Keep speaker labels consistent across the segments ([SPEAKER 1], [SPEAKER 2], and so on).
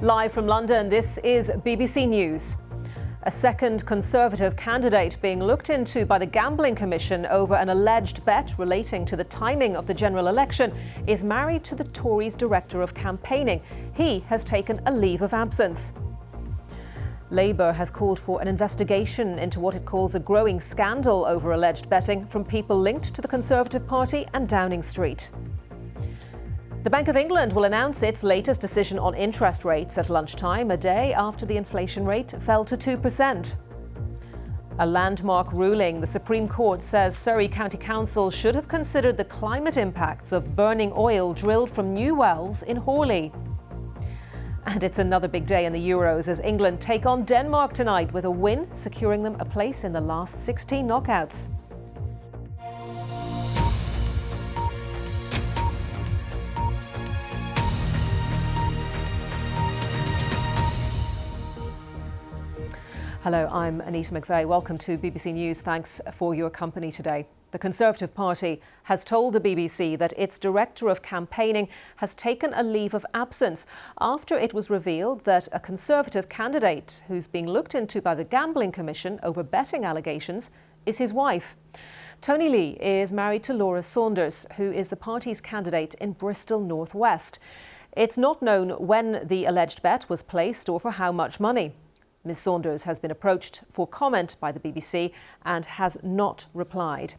[SPEAKER 1] Live from London, this is BBC News. A second Conservative candidate being looked into by the Gambling Commission over an alleged bet relating to the timing of the general election is married to the Tories' Director of Campaigning. He has taken a leave of absence. Labour has called for an investigation into what it calls a growing scandal over alleged betting from people linked to the Conservative Party and Downing Street. The Bank of England will announce its latest decision on interest rates at lunchtime, a day after the inflation rate fell to 2%. A landmark ruling. The Supreme Court says Surrey County Council should have considered the climate impacts of burning oil drilled from new wells in Hawley. And it's another big day in the Euros as England take on Denmark tonight with a win, securing them a place in the last 16 knockouts. Hello, I'm Anita McVeigh. Welcome to BBC News. Thanks for your company today. The Conservative Party has told the BBC that its Director of Campaigning has taken a leave of absence after it was revealed that a Conservative candidate who's being looked into by the Gambling Commission over betting allegations is his wife. Tony Lee is married to Laura Saunders, who is the party's candidate in Bristol North West. It's not known when the alleged bet was placed or for how much money. Ms Saunders has been approached for comment by the BBC and has not replied.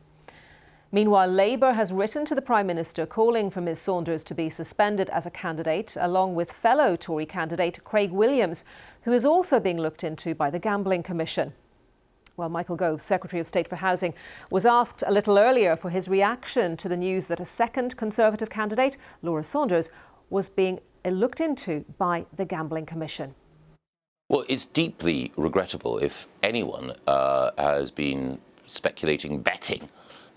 [SPEAKER 1] Meanwhile, Labour has written to the Prime Minister calling for Ms Saunders to be suspended as a candidate, along with fellow Tory candidate Craig Williams, who is also being looked into by the Gambling Commission. Well, Michael Gove, Secretary of State for Housing, was asked a little earlier for his reaction to the news that a second Conservative candidate, Laura Saunders, was being looked into by the Gambling Commission.
[SPEAKER 2] Well, it's deeply regrettable if anyone has been speculating, betting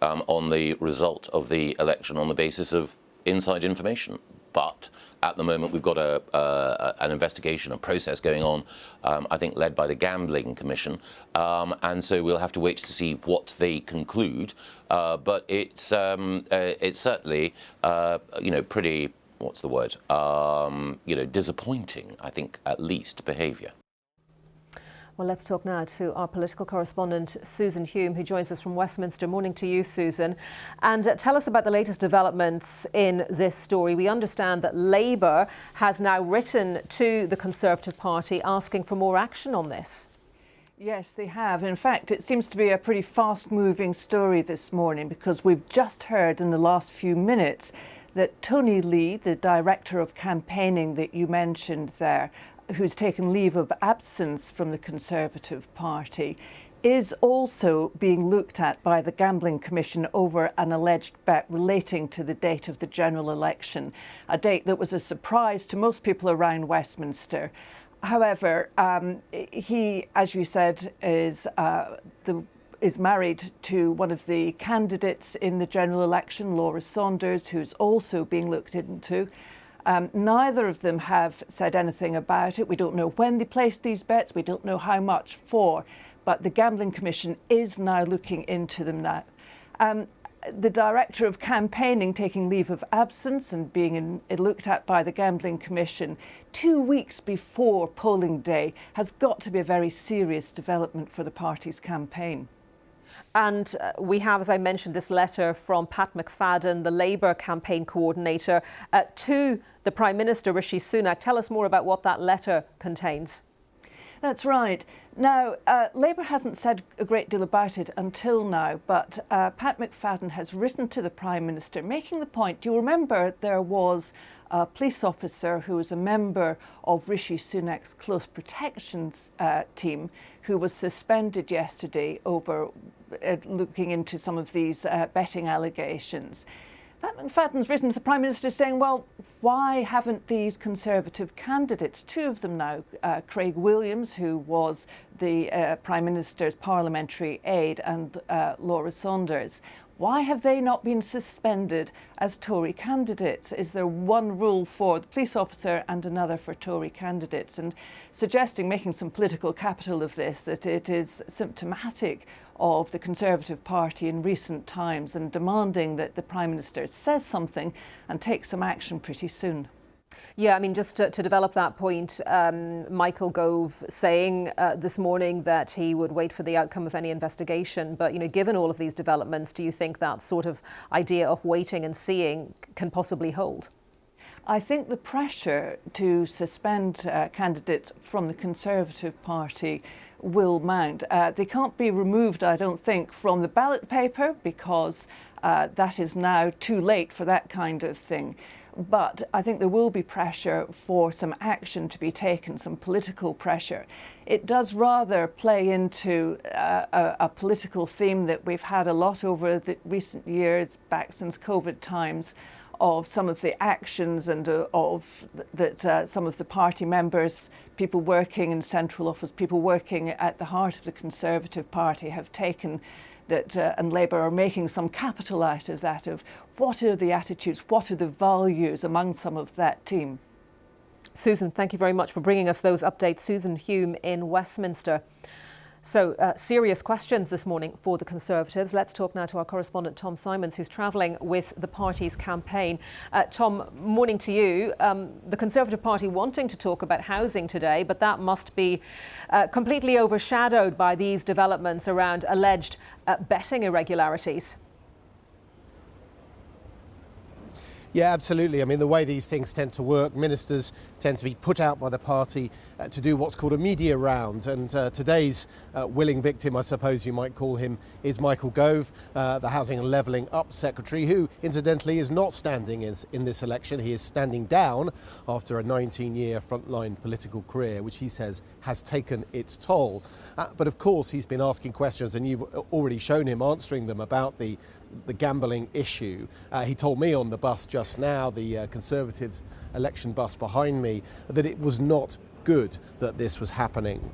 [SPEAKER 2] on the result of the election on the basis of inside information. But at the moment, we've got an investigation, a process going on, I think led by the Gambling Commission. And so we'll have to wait to see what they conclude. But it's certainly, pretty, what's the word, disappointing, I think, at least, behaviour.
[SPEAKER 1] Well, let's talk now to our political correspondent, Susan Hume, who joins us from Westminster. Morning to you, Susan. And tell us about the latest developments in this story. We understand that Labour has now written to the Conservative Party asking for more action on this.
[SPEAKER 3] Yes, they have. In fact, it seems to be a pretty fast-moving story this morning because we've just heard in the last few minutes that Tony Lee, the Director of Campaigning that you mentioned there, who's taken leave of absence from the Conservative Party, is also being looked at by the Gambling Commission over an alleged bet relating to the date of the general election, a date that was a surprise to most people around Westminster. However, he, as you said, is married to one of the candidates in the general election, Laura Saunders, who's also being looked into. Neither of them have said anything about it. We don't know when they placed these bets. We don't know how much for. But the Gambling Commission is now looking into them now. The Director of Campaigning taking leave of absence and being looked at by the Gambling Commission 2 weeks before polling day has got to be a very serious development for the party's campaign.
[SPEAKER 1] And we have, as I mentioned, this letter from Pat McFadden, the Labour campaign coordinator, to the Prime Minister, Rishi Sunak. Tell us more about what that letter contains.
[SPEAKER 3] That's right. Now, Labour hasn't said a great deal about it until now, but Pat McFadden has written to the Prime Minister making the point. You'll remember there was a police officer who was a member of Rishi Sunak's close protections team who was suspended yesterday over looking into some of these betting allegations. Pat McFadden's written to the Prime Minister saying, well, why haven't these Conservative candidates, two of them now, Craig Williams, who was the Prime Minister's parliamentary aide, and Laura Saunders, why have they not been suspended as Tory candidates? Is there one rule for the police officer and another for Tory candidates? And suggesting, making some political capital of this, that it is symptomatic of the Conservative Party in recent times and demanding that the Prime Minister says something and takes some action pretty soon.
[SPEAKER 1] Yeah, I mean, just to develop that point, Michael Gove saying this morning that he would wait for the outcome of any investigation. But, given all of these developments, do you think that sort of idea of waiting and seeing can possibly hold?
[SPEAKER 3] I think the pressure to suspend candidates from the Conservative Party will mount. They can't be removed, I don't think, from the ballot paper because that is now too late for that kind of thing. But I think there will be pressure for some action to be taken, some political pressure. It does rather play into a political theme that we've had a lot over the recent years, back since COVID times, of some of the actions and some of the party members, people working in central office, people working at the heart of the Conservative Party have taken that, and Labour are making some capital out of that, of what are the attitudes, what are the values among some of that team.
[SPEAKER 1] Susan, thank you very much for bringing us those updates. Susan Hume in Westminster. So, serious questions this morning for the Conservatives. Let's talk now to our correspondent Tom Simons, who's travelling with the party's campaign. Tom, morning to you. The Conservative Party wanting to talk about housing today, but that must be completely overshadowed by these developments around alleged betting irregularities.
[SPEAKER 4] Yeah, absolutely. I mean, the way these things tend to work, ministers tend to be put out by the party to do what's called a media round. And today's willing victim, I suppose you might call him, is Michael Gove, the Housing and Levelling Up Secretary, who incidentally is not standing in this election. He is standing down after a 19-year frontline political career, which he says has taken its toll. But of course, he's been asking questions, and you've already shown him answering them about the gambling issue. He told me on the bus just now, the Conservatives election bus behind me, that it was not good that this was happening.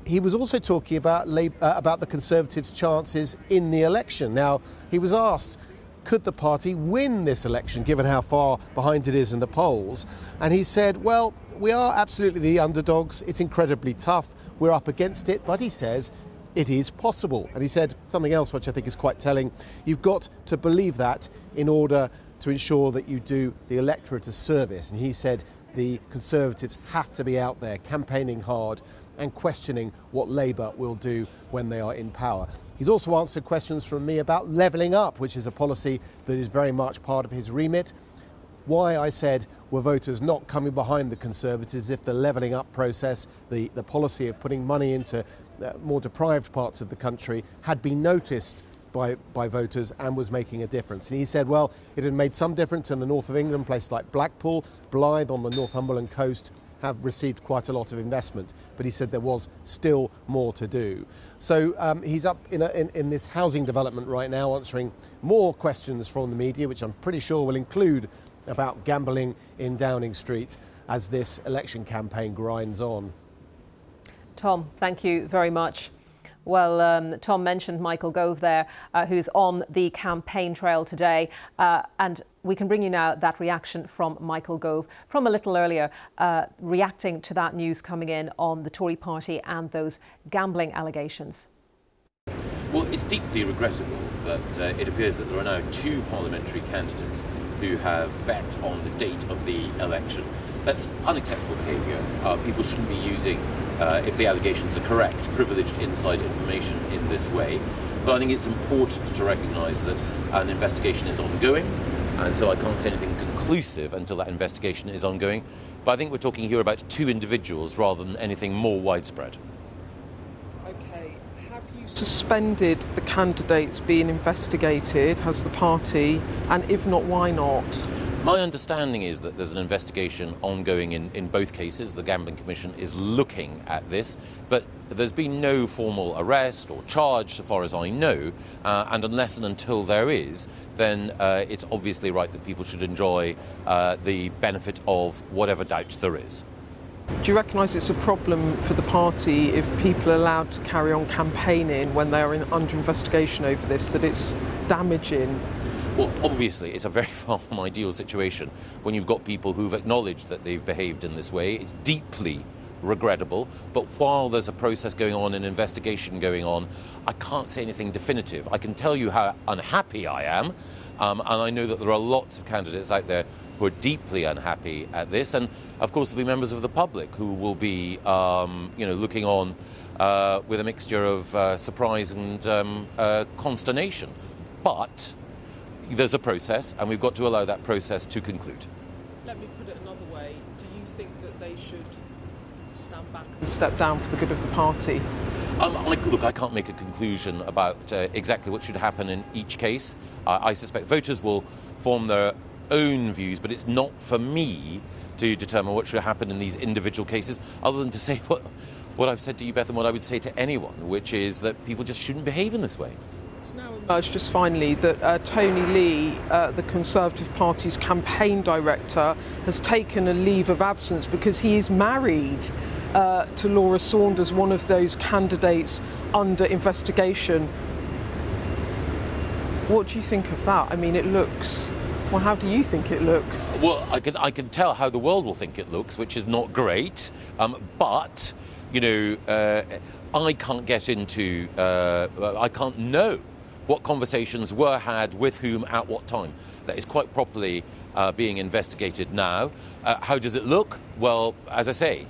[SPEAKER 4] He was also talking about the Conservatives' chances in the election. Now, he was asked, could the party win this election, given how far behind it is in the polls? And he said, well, we are absolutely the underdogs. It's incredibly tough. We're up against it. But he says, it is possible. And he said something else which I think is quite telling. You've got to believe that in order to ensure that you do the electorate a service. And he said the Conservatives have to be out there campaigning hard and questioning what Labour will do when they are in power. He's also answered questions from me about levelling up, which is a policy that is very much part of his remit. Why, I said, were voters not coming behind the Conservatives if the levelling up process, the policy of putting money into more deprived parts of the country, had been noticed by voters and was making a difference. And he said, well, it had made some difference in the north of England, places like Blackpool, Blyth on the Northumberland coast have received quite a lot of investment, but he said there was still more to do. So he's up in this housing development right now, answering more questions from the media, which I'm pretty sure will include about gambling in Downing Street as this election campaign grinds on.
[SPEAKER 1] Tom, thank you very much. Well, Tom mentioned Michael Gove there, who's on the campaign trail today. And we can bring you now that reaction from Michael Gove from a little earlier, reacting to that news coming in on the Tory party and those gambling allegations.
[SPEAKER 2] Well, it's deeply regrettable that it appears that there are now two parliamentary candidates who have bet on the date of the election. That's unacceptable behaviour. People shouldn't be using, if the allegations are correct, privileged inside information in this way. But I think it's important to recognise that an investigation is ongoing, and so I can't say anything conclusive until that investigation is ongoing. But I think we're talking here about two individuals rather than anything more widespread.
[SPEAKER 5] Okay, have you suspended the candidates being investigated? Has the party? And if not, why not?
[SPEAKER 2] My understanding is that there's an investigation ongoing in both cases. The Gambling Commission is looking at this, but there's been no formal arrest or charge so far as I know, and unless and until there is, then it's obviously right that people should enjoy the benefit of whatever doubt there is.
[SPEAKER 5] Do you recognise it's a problem for the party if people are allowed to carry on campaigning when they are under investigation over this, that it's damaging?
[SPEAKER 2] Well, obviously, it's a very far from ideal situation when you've got people who've acknowledged that they've behaved in this way. It's deeply regrettable, but while there's a process going on, an investigation going on, I can't say anything definitive. I can tell you how unhappy I am, and I know that there are lots of candidates out there who are deeply unhappy at this, and of course there'll be members of the public who will be, looking on with a mixture of surprise and consternation. But there's a process, and we've got to allow that process to conclude.
[SPEAKER 5] Let me put it another way. Do you think that they should stand back and step down for the good of the party?
[SPEAKER 2] Look, I can't make a conclusion about exactly what should happen in each case. I suspect voters will form their own views, but it's not for me to determine what should happen in these individual cases, other than to say what I've said to you, Beth, and what I would say to anyone, which is that people just shouldn't behave in this way.
[SPEAKER 5] It's now emerged just finally that Tony Lee, the Conservative Party's campaign director, has taken a leave of absence because he is married to Laura Saunders, one of those candidates under investigation. What do you think of that? I mean, it looks... Well, how do you think it looks?
[SPEAKER 2] Well, I can tell how the world will think it looks, which is not great. But, I can't get into... I can't know what conversations were had with whom at what time. That is quite properly being investigated now. How does it look? Well, as I say,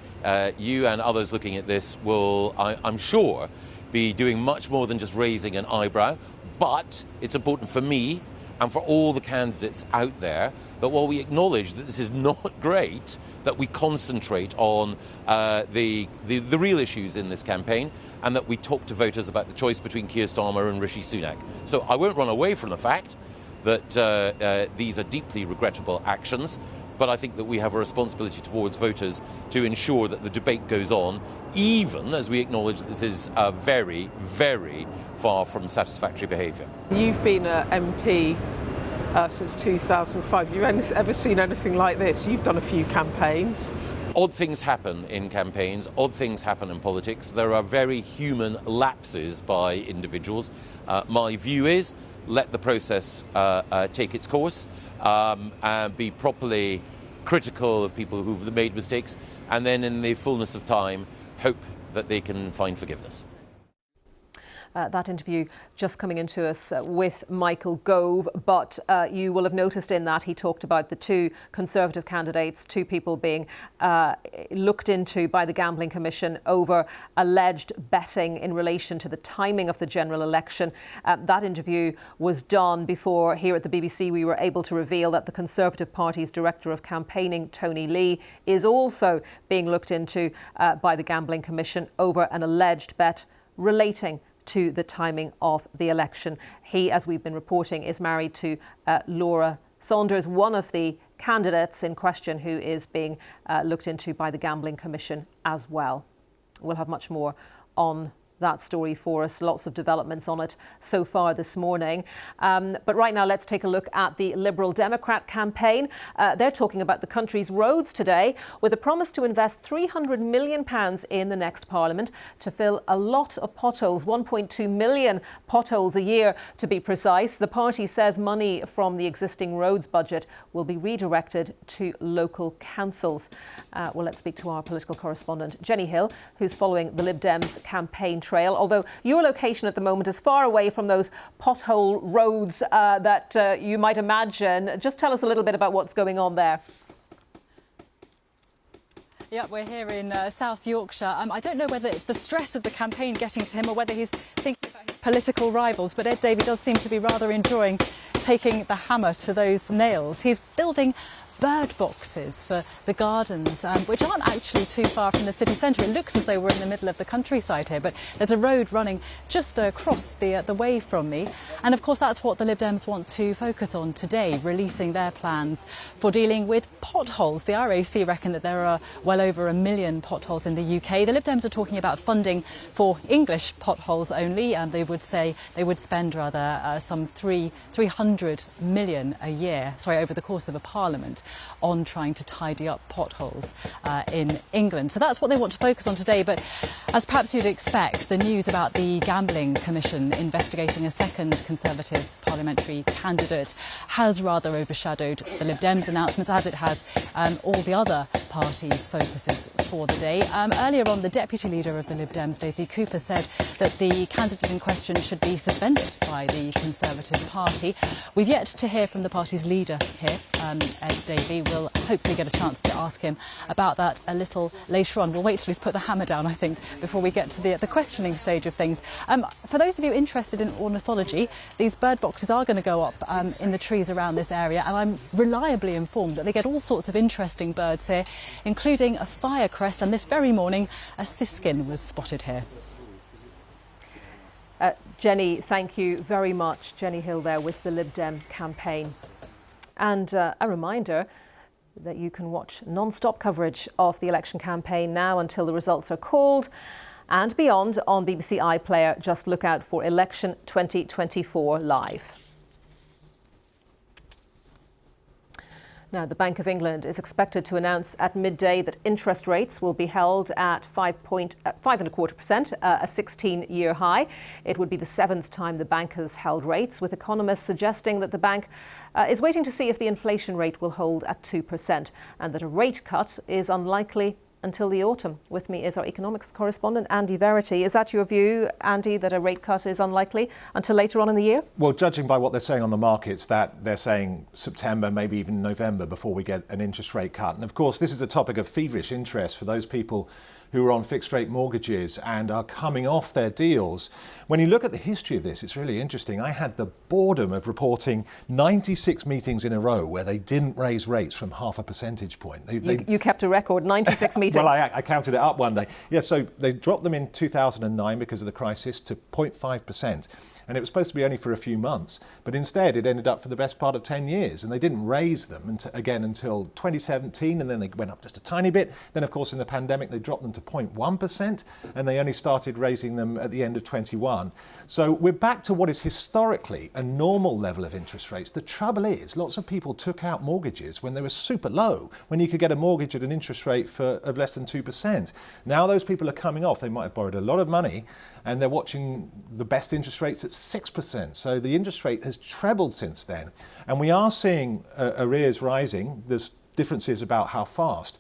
[SPEAKER 2] you and others looking at this will, I'm sure, be doing much more than just raising an eyebrow. But it's important for me and for all the candidates out there that while we acknowledge that this is not great, that we concentrate on the real issues in this campaign, and that we talk to voters about the choice between Keir Starmer and Rishi Sunak. So I won't run away from the fact that these are deeply regrettable actions, but I think that we have a responsibility towards voters to ensure that the debate goes on, even as we acknowledge that this is very, very far from satisfactory behaviour.
[SPEAKER 5] You've been an MP since 2005. Have you ever seen anything like this? You've done a few campaigns.
[SPEAKER 2] Odd things happen in campaigns, odd things happen in politics. There are very human lapses by individuals. My view is let the process take its course and be properly critical of people who've made mistakes, and then in the fullness of time hope that they can find forgiveness.
[SPEAKER 1] That interview just coming into us with Michael Gove, but you will have noticed in that he talked about the two Conservative candidates, two people being looked into by the Gambling Commission over alleged betting in relation to the timing of the general election. That interview was done before here at the BBC we were able to reveal that the Conservative Party's Director of Campaigning, Tony Lee, is also being looked into by the Gambling Commission over an alleged bet relating to the timing of the election. He, as we've been reporting, is married to Laura Saunders, one of the candidates in question who is being looked into by the Gambling Commission as well. We'll have much more on that story for us. Lots of developments on it so far this morning. But right now, let's take a look at the Liberal Democrat campaign. They're talking about the country's roads today with a promise to invest £300 million in the next Parliament to fill a lot of potholes, 1.2 million potholes a year to be precise. The party says money from the existing roads budget will be redirected to local councils. Well, let's speak to our political correspondent, Jenny Hill, who's following the Lib Dems campaign trail, although your location at the moment is far away from those pothole roads that you might imagine. Just tell us a little bit about what's going on there.
[SPEAKER 6] Yeah, we're here in South Yorkshire. I don't know whether it's the stress of the campaign getting to him or whether he's thinking about his political rivals, but Ed Davey does seem to be rather enjoying taking the hammer to those nails. He's building bird boxes for the gardens, which aren't actually too far from the city centre. It looks as though we're in the middle of the countryside here, but there's a road running just across the way from me. And of course, that's what the Lib Dems want to focus on today, releasing their plans for dealing with potholes. The RAC reckon that there are well over 1 million potholes in the UK. The Lib Dems are talking about funding for English potholes only, and they would say they would spend rather some 300 million a year, over the course of a parliament, on trying to tidy up potholes in England. So that's what they want to focus on today. But as perhaps you'd expect, the news about the Gambling Commission investigating a second Conservative parliamentary candidate has rather overshadowed the Lib Dems announcements, as it has all the other parties' focuses for the day. Earlier on, the deputy leader of the Lib Dems, Daisy Cooper, said that the candidate in question should be suspended by the Conservative Party. We've yet to hear from the party's leader here, Ed Davey, Davey. We'll hopefully get a chance to ask him about that a little later on. We'll wait till he's put the hammer down, I think, before we get to the questioning stage of things. For those of you interested in ornithology, these bird boxes are going to go up in the trees around this area, and I'm reliably informed that they get all sorts of interesting birds here, including a firecrest, and this very morning a siskin was spotted here.
[SPEAKER 1] Jenny, thank you very much. Jenny Hill there with the Lib Dem campaign. And a reminder that you can watch non-stop coverage of the election campaign now until the results are called and beyond on BBC iPlayer. Just look out for Election 2024 Live. Now, the Bank of England is expected to announce at midday that interest rates will be held at 5.25%, a 16-year high. It would be the 7th time the bank has held rates, with economists suggesting that the bank is waiting to see if the inflation rate will hold at 2% and that a rate cut is unlikely until the autumn. With me is our economics correspondent, Andy Verity. Is that your view, Andy, that a rate cut is unlikely until later on in the year?
[SPEAKER 7] Well, judging by what they're saying on the markets, that they're saying September, maybe even November before we get an interest rate cut. And of course, this is a topic of feverish interest for those people who are on fixed rate mortgages and are coming off their deals. When you look at the history of this, it's really interesting. I had the boredom of reporting 96 meetings in a row where they didn't raise rates from half a percentage point.
[SPEAKER 1] You kept a record, 96 meetings.
[SPEAKER 7] Well, I counted it up one day. Yeah, so they dropped them in 2009 because of the crisis to 0.5%. And it was supposed to be only for a few months, but instead it ended up for the best part of 10 years. And they didn't raise them again until 2017, and then they went up just a tiny bit. Then, of course, in the pandemic, they dropped them to 0.1%, and they only started raising them at the end of 21. So we're back to what is historically a normal level of interest rates. The trouble is, lots of people took out mortgages when they were super low, when you could get a mortgage at an interest rate of less than 2%. Now those people are coming off. They might have borrowed a lot of money, and they're watching the best interest rates at 6%. So the interest rate has trebled since then. And we are seeing arrears rising. There's differences about how fast.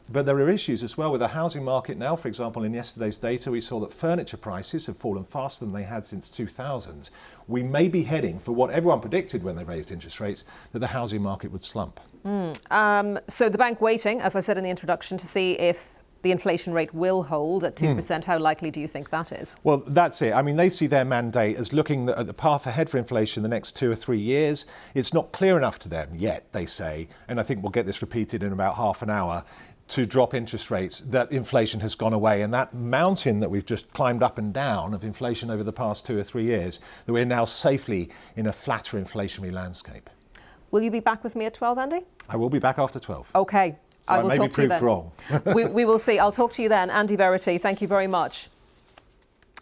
[SPEAKER 7] But there are issues as well with the housing market now. For example, in yesterday's data, we saw that furniture prices have fallen faster than they had since 2000. We may be heading for what everyone predicted when they raised interest rates, that the housing market would slump.
[SPEAKER 1] So the bank waiting, as I said in the introduction, to see if the inflation rate will hold at 2%. How likely do you think that is?
[SPEAKER 7] Well, that's it. I mean, they see their mandate as looking at the path ahead for inflation the next 2 or 3 years. It's not clear enough to them yet, they say, and I think we'll get this repeated in about half an hour, to drop interest rates, that inflation has gone away. And that mountain that we've just climbed up and down of inflation over the past 2 or 3 years, that we're now safely in a flatter inflationary landscape.
[SPEAKER 1] Will you be back with me at 12, Andy?
[SPEAKER 7] I will be back after 12.
[SPEAKER 1] OK.
[SPEAKER 7] So I may be proved wrong.
[SPEAKER 1] we will see. I'll talk to you then. Andy Verity, thank you very much.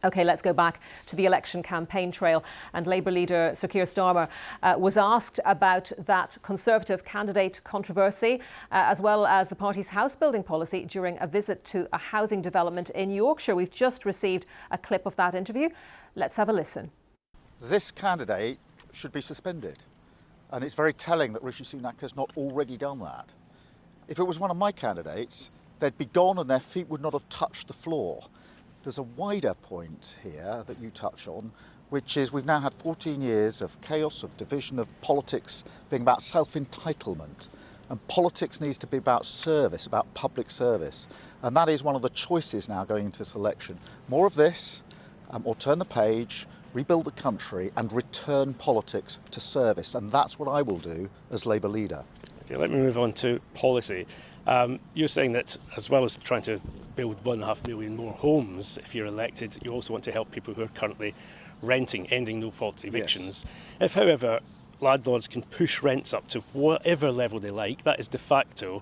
[SPEAKER 1] OK, let's go back to the election campaign trail. And Labour leader Sir Keir Starmer was asked about that Conservative candidate controversy, as well as the party's house building policy during a visit to a housing development in Yorkshire. We've just received a clip of that interview. Let's have a listen.
[SPEAKER 8] This candidate should be suspended. And it's very telling that Rishi Sunak has not already done that. If it was one of my candidates, they'd be gone and their feet would not have touched the floor. There's a wider point here that you touch on, which is we've now had 14 years of chaos, of division, of politics being about self-entitlement. And politics needs to be about service, about public service. And that is one of the choices now going into this election. More of this, or turn the page, rebuild the country and return politics to service. And that's what I will do as Labour leader.
[SPEAKER 9] Okay, let me move on to policy. You're saying that as well as trying to build 1.5 million more homes, if you're elected, you also want to help people who are currently renting, ending no-fault evictions.
[SPEAKER 8] Yes.
[SPEAKER 9] If, however, landlords can push rents up to whatever level they like, that is de facto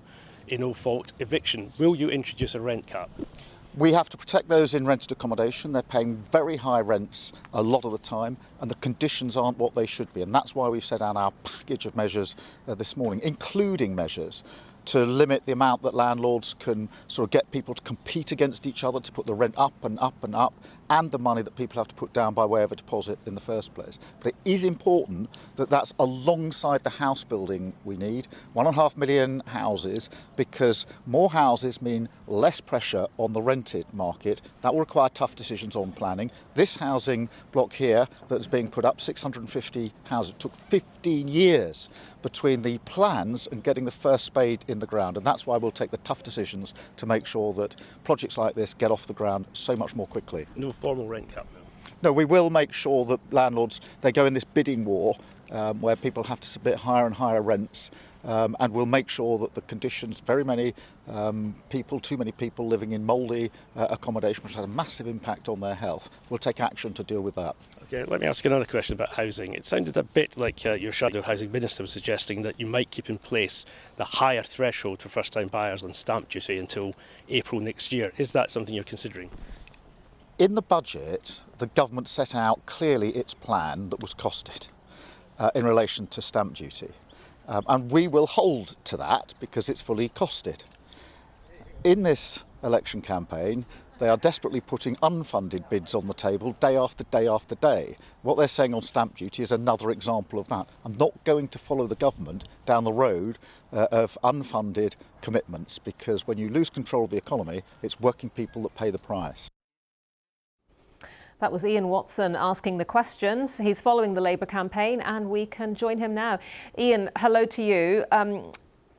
[SPEAKER 9] a no-fault eviction. Will you introduce a rent cap?
[SPEAKER 8] We have to protect those in rented accommodation. They're paying very high rents a lot of the time, and the conditions aren't what they should be. And that's why we've set out our package of measures this morning, including measures to limit the amount that landlords can sort of get people to compete against each other to put the rent up and up and up, and the money that people have to put down by way of a deposit in the first place. But it is important that that's alongside the house building we need. 1.5 million houses, because more houses mean less pressure on the rented market. That will require tough decisions on planning. This housing block here that is being put up, 650 houses, took 15 years between the plans and getting the first spade in the ground, and that's why we'll take the tough decisions to make sure that projects like this get off the ground so much more quickly.
[SPEAKER 9] No formal rent cap.
[SPEAKER 8] No, we will make sure that landlords, they go in this bidding war where people have to submit higher and higher rents, and we'll make sure that the conditions, very many people, too many people living in mouldy accommodation, which has a massive impact on their health, we'll take action to deal with that.
[SPEAKER 9] Okay, let me ask another question about housing. It sounded a bit like your shadow housing minister was suggesting that you might keep in place the higher threshold for first-time buyers on stamp duty until April next year. Is that something you're considering?
[SPEAKER 8] In the budget, the government set out clearly its plan that was costed in relation to stamp duty. And we will hold to that because it's fully costed. In this election campaign, they are desperately putting unfunded bids on the table day after day after day. What they're saying on stamp duty is another example of that. I'm not going to follow the government down the road of unfunded commitments, because when you lose control of the economy, it's working people that pay the price.
[SPEAKER 1] That was Ian Watson asking the questions. He's following the Labour campaign, and we can join him now. Ian, hello to you.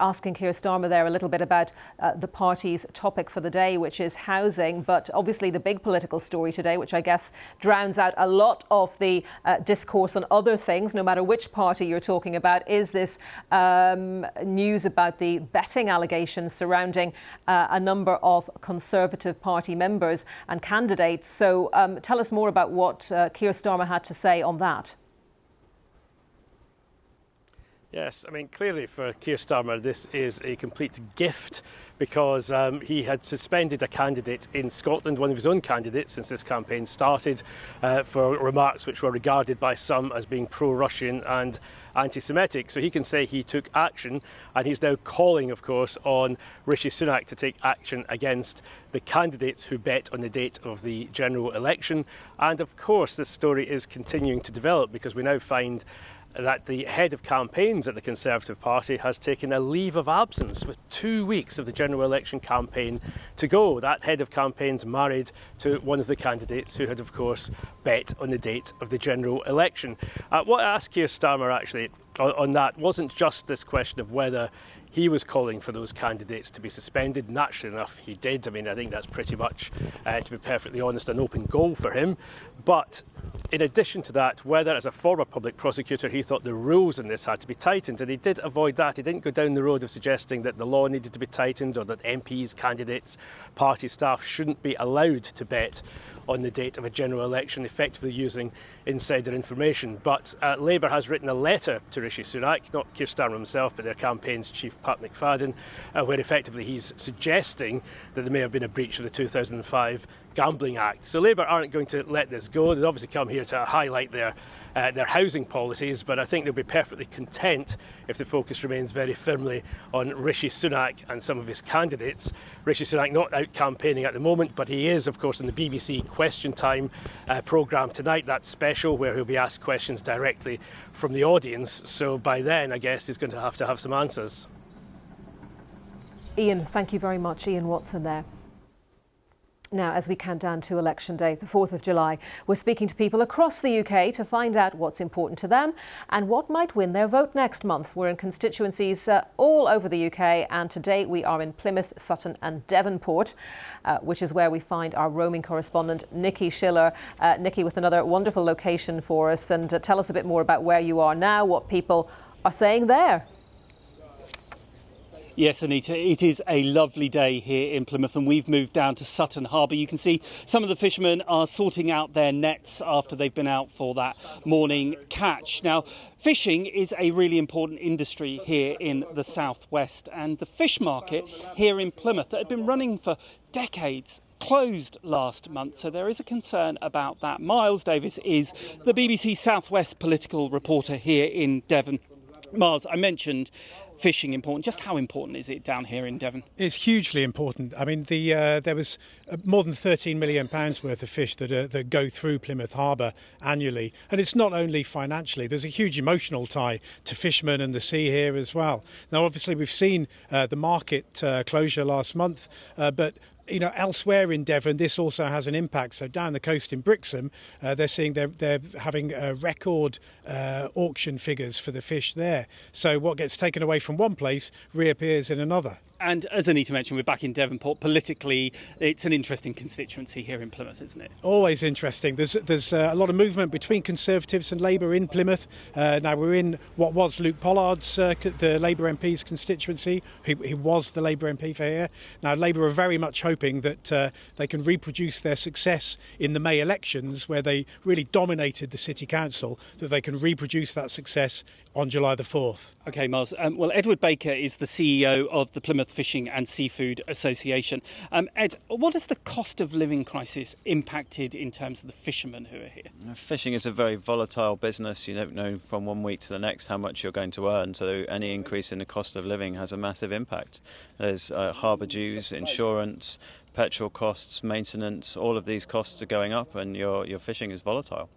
[SPEAKER 1] Asking Keir Starmer there a little bit about the party's topic for the day, which is housing, but obviously the big political story today, which I guess drowns out a lot of the discourse on other things, no matter which party you're talking about, is this news about the betting allegations surrounding a number of Conservative Party members and candidates. So tell us more about what Keir Starmer had to say on that.
[SPEAKER 9] Yes, I mean, clearly for Keir Starmer, this is a complete gift, because he had suspended a candidate in Scotland, one of his own candidates, since this campaign started, for remarks which were regarded by some as being pro-Russian and anti-Semitic. So he can say he took action, and he's now calling, of course, on Rishi Sunak to take action against the candidates who bet on the date of the general election. And of course, this story is continuing to develop, because we now find that the head of campaigns at the Conservative Party has taken a leave of absence with 2 weeks of the general election campaign to go. That head of campaigns married to one of the candidates who had, of course, bet on the date of the general election. What I asked Keir Starmer actually on that wasn't just this question of whether he was calling for those candidates to be suspended. Naturally enough, he did. I mean, I think that's pretty much, to be perfectly honest, an open goal for him. But in addition to that, whether as a former public prosecutor he thought the rules in this had to be tightened, and he did avoid that. He didn't go down the road of suggesting that the law needed to be tightened, or that MPs, candidates, party staff shouldn't be allowed to bet on the date of a general election, effectively using insider information. But Labour has written a letter to Rishi Sunak, not Keir Starmer himself, but their campaign's chief, Pat McFadden, where effectively he's suggesting that there may have been a breach of the 2005 Gambling Act. So Labour aren't going to let this go. They've obviously come here to highlight their housing policies, but I think they'll be perfectly content if the focus remains very firmly on Rishi Sunak and some of his candidates. Rishi Sunak not out campaigning at the moment, but he is, of course, in the BBC Question Time programme tonight. That's special, where he'll be asked questions directly from the audience. So by then, I guess, he's going to have some answers.
[SPEAKER 1] Ian, thank you very much. Ian Watson there. Now, as we count down to Election Day, the 4th of July, we're speaking to people across the UK to find out what's important to them and what might win their vote next month. We're in constituencies all over the UK, and today we are in Plymouth, Sutton and Devonport, which is where we find our roaming correspondent, Nikki Schiller. Nikki, with another wonderful location for us, and tell us a bit more about where you are now, what people are saying there.
[SPEAKER 10] Yes, Anita, it is a lovely day here in Plymouth, and we've moved down to Sutton Harbour. You can see some of the fishermen are sorting out their nets after they've been out for that morning catch. Now, fishing is a really important industry here in the southwest, and the fish market here in Plymouth that had been running for decades closed last month, so there is a concern about that. Miles Davis is the BBC Southwest political reporter here in Devon. Miles, I mentioned fishing important? Just how important is it down here in Devon?
[SPEAKER 11] It's hugely important. I mean, there was more than £13 million worth of fish that go through Plymouth Harbour annually. And it's not only financially, there's a huge emotional tie to fishermen and the sea here as well. Now, obviously, we've seen the market closure last month, but elsewhere in Devon, this also has an impact. So down the coast in Brixham, they're having record auction figures for the fish there. So what gets taken away from one place reappears in another.
[SPEAKER 10] And as Anita mentioned, we're back in Devonport. Politically, it's an interesting constituency here in Plymouth, isn't it?
[SPEAKER 11] Always interesting. There's a lot of movement between Conservatives and Labour in Plymouth. Now we're in what was Luke Pollard's, the Labour MP's constituency. He was the Labour MP for here. Now Labour are very much hoping that they can reproduce their success in the May elections, where they really dominated the City Council, that they can reproduce that success on July the 4th.
[SPEAKER 10] OK, Miles. Well, Edward Baker is the CEO of the Plymouth Fishing and Seafood Association. Ed, what has the cost of living crisis impacted in terms of the fishermen who are here?
[SPEAKER 12] Fishing is a very volatile business. You don't know from one week to the next how much you're going to earn, so any increase in the cost of living has a massive impact. There's harbour dues, insurance, petrol costs, maintenance, all of these costs are going up and your fishing is volatile.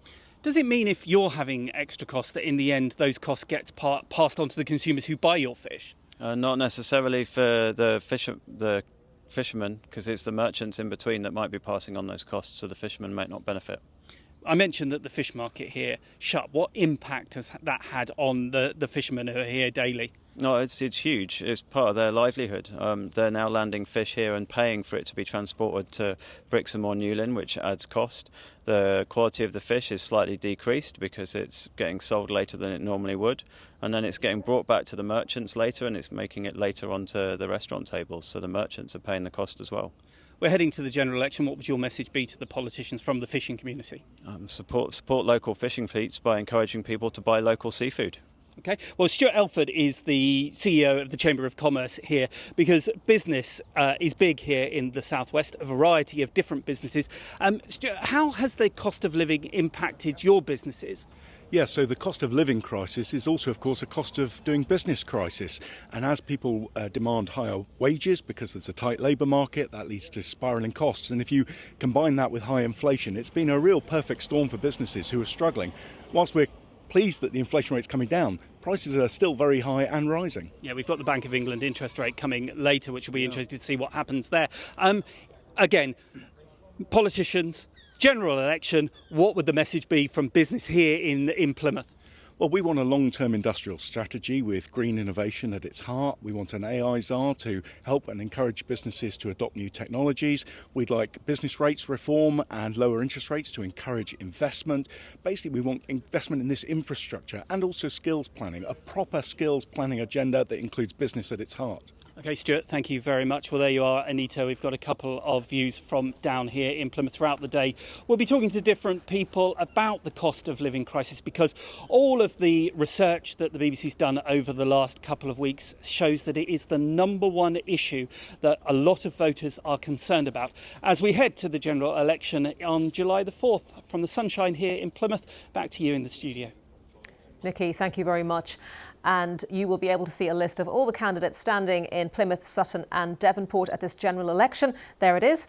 [SPEAKER 10] Does it mean if you're having extra costs that in the end those costs get passed on to the consumers who buy your fish?
[SPEAKER 12] Not necessarily for the fishermen, because it's the merchants in between that might be passing on those costs, so the fishermen might not benefit.
[SPEAKER 10] I mentioned that the fish market here shut. What impact has that had on the fishermen who are here daily?
[SPEAKER 12] No, it's huge. It's part of their livelihood. They're now landing fish here and paying for it to be transported to Brixham or Newlyn, which adds cost. The quality of the fish is slightly decreased because it's getting sold later than it normally would. And then it's getting brought back to the merchants later, and it's making it later onto the restaurant tables. So the merchants are paying the cost as well.
[SPEAKER 10] We're heading to the general election. What would your message be to the politicians from the fishing community?
[SPEAKER 12] Support local fishing fleets by encouraging people to buy local seafood.
[SPEAKER 10] OK. Well, Stuart Elford is the CEO of the Chamber of Commerce here, because business is big here in the southwest, a variety of different businesses. Stuart, how has the cost of living impacted your businesses?
[SPEAKER 13] Yeah, so the cost of living crisis is also, of course, a cost of doing business crisis. And as people demand higher wages because there's a tight labour market, that leads to spiralling costs. And if you combine that with high inflation, it's been a real perfect storm for businesses who are struggling. Whilst we're pleased that the inflation rate's coming down, prices are still very high and rising.
[SPEAKER 10] Yeah, we've got the Bank of England interest rate coming later, which will be interesting to see what happens there. Again, politicians, general election, what would the message be from business here in Plymouth?
[SPEAKER 13] Well, we want a long-term industrial strategy with green innovation at its heart. We want an AI czar to help and encourage businesses to adopt new technologies. We'd like business rates reform and lower interest rates to encourage investment. Basically, we want investment in this infrastructure and also skills planning, a proper skills planning agenda that includes business at its heart.
[SPEAKER 10] OK, Stuart, thank you very much. Well, there you are, Anita. We've got a couple of views from down here in Plymouth throughout the day. We'll be talking to different people about the cost of living crisis, because all of the research that the BBC's done over the last couple of weeks shows that it is the number one issue that a lot of voters are concerned about as we head to the general election on July the 4th. From the sunshine here in Plymouth, back to you in the studio.
[SPEAKER 1] Nikki, thank you very much. And you will be able to see a list of all the candidates standing in Plymouth, Sutton and Devonport at this general election. There it is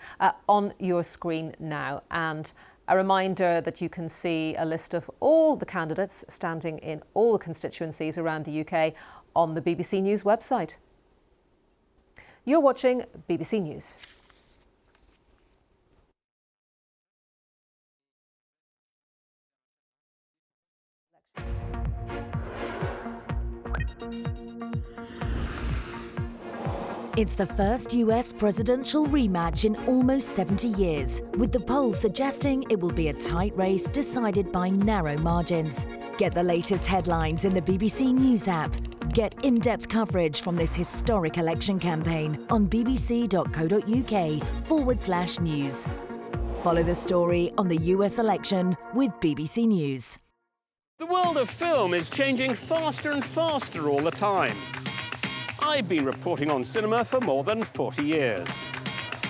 [SPEAKER 1] on your screen now. And a reminder that you can see a list of all the candidates standing in all the constituencies around the UK on the BBC News website. You're watching BBC News.
[SPEAKER 14] It's the first US presidential rematch in almost 70 years, with the polls suggesting it will be a tight race decided by narrow margins. Get the latest headlines in the BBC News app. Get in-depth coverage from this historic election campaign on bbc.co.uk/news. Follow the story on the US election with BBC News.
[SPEAKER 15] The world of film is changing faster and faster all the time. I've been reporting on cinema for more than 40 years.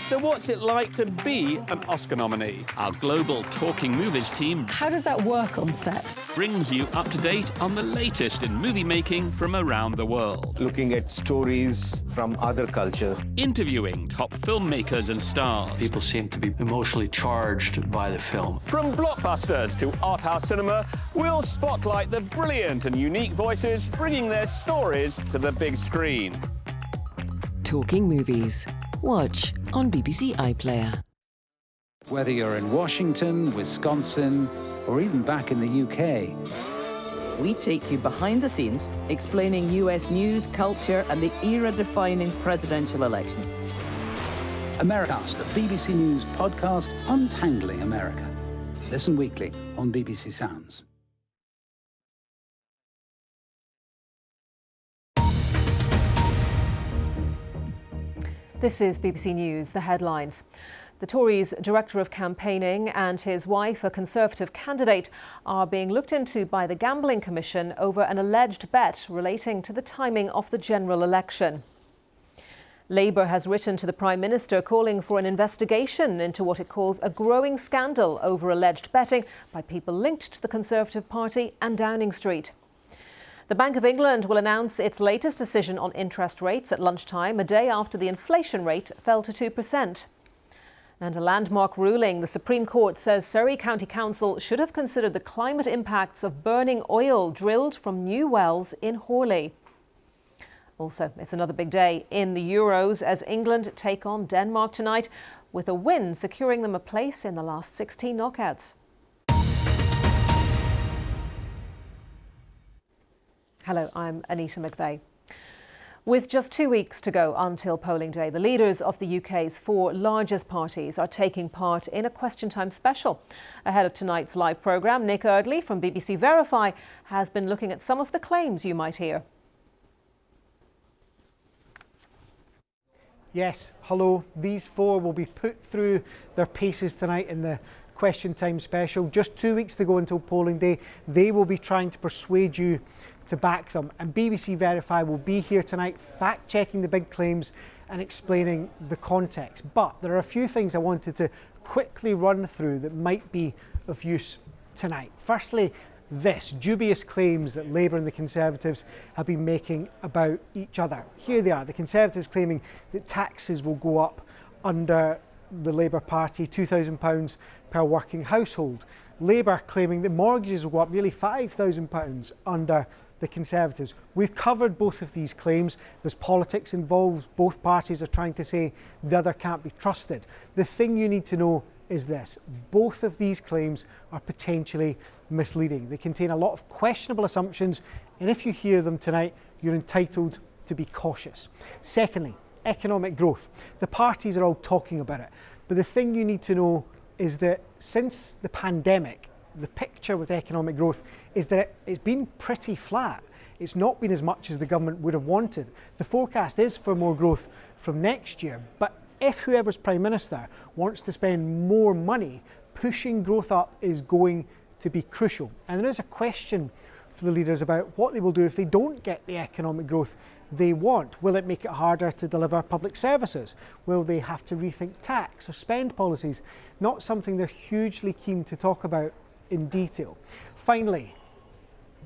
[SPEAKER 15] So what's it like to be an Oscar nominee? Our global Talking Movies team
[SPEAKER 6] How does that work on set?
[SPEAKER 15] brings you up to date on the latest in movie making from around the world.
[SPEAKER 16] Looking at stories from other cultures.
[SPEAKER 15] Interviewing top filmmakers and stars.
[SPEAKER 17] People seem to be emotionally charged by the film.
[SPEAKER 15] From blockbusters to art house cinema, we'll spotlight the brilliant and unique voices bringing their stories to the big screen.
[SPEAKER 18] Talking Movies. Watch on BBC iPlayer.
[SPEAKER 19] Whether you're in Washington, Wisconsin, or even back in the UK,
[SPEAKER 20] we take you behind the scenes, explaining US news, culture, and the era-defining presidential election.
[SPEAKER 19] Americast, a BBC News podcast untangling America. Listen weekly on BBC Sounds.
[SPEAKER 1] This is BBC News, the headlines. The Tories' Director of Campaigning and his wife, a Conservative candidate, are being looked into by the Gambling Commission over an alleged bet relating to the timing of the general election. Labour has written to the Prime Minister calling for an investigation into what it calls a growing scandal over alleged betting by people linked to the Conservative Party and Downing Street. The Bank of England will announce its latest decision on interest rates at lunchtime, a day after the inflation rate fell to 2%. And a landmark ruling, the Supreme Court says Surrey County Council should have considered the climate impacts of burning oil drilled from new wells in Horley. Also, it's another big day in the Euros as England take on Denmark tonight, with a win securing them a place in the last 16 knockouts. Hello, I'm Anita McVeigh. With just 2 weeks to go until polling day, the leaders of the UK's 4 largest parties are taking part in a Question Time special. Ahead of tonight's live programme, Nick Erdley from BBC Verify has been looking at some of the claims you might hear.
[SPEAKER 21] Yes, hello. These 4 will be put through their paces tonight in the Question Time special. Just 2 weeks to go until polling day. They will be trying to persuade you to back them, and BBC Verify will be here tonight fact-checking the big claims and explaining the context. But there are a few things I wanted to quickly run through that might be of use tonight. Firstly, this dubious claims that Labour and the Conservatives have been making about each other. Here they are, the Conservatives claiming that taxes will go up under the Labour Party, £2,000 per working household. Labour claiming that mortgages will go up nearly £5,000 under the Conservatives. We've covered both of these claims. There's politics involved. Both parties are trying to say the other can't be trusted. The thing you need to know is this: both of these claims are potentially misleading. They contain a lot of questionable assumptions, and if you hear them tonight, you're entitled to be cautious. Secondly, economic growth. The parties are all talking about it, but the thing you need to know is that since the pandemic, the picture with economic growth is that it's been pretty flat. It's not been as much as the government would have wanted. The forecast is for more growth from next year, but if whoever's Prime Minister wants to spend more money, pushing growth up is going to be crucial. And there is a question for the leaders about what they will do if they don't get the economic growth they want. Will it make it harder to deliver public services? Will they have to rethink tax or spend policies? Not something they're hugely keen to talk about in detail. Finally,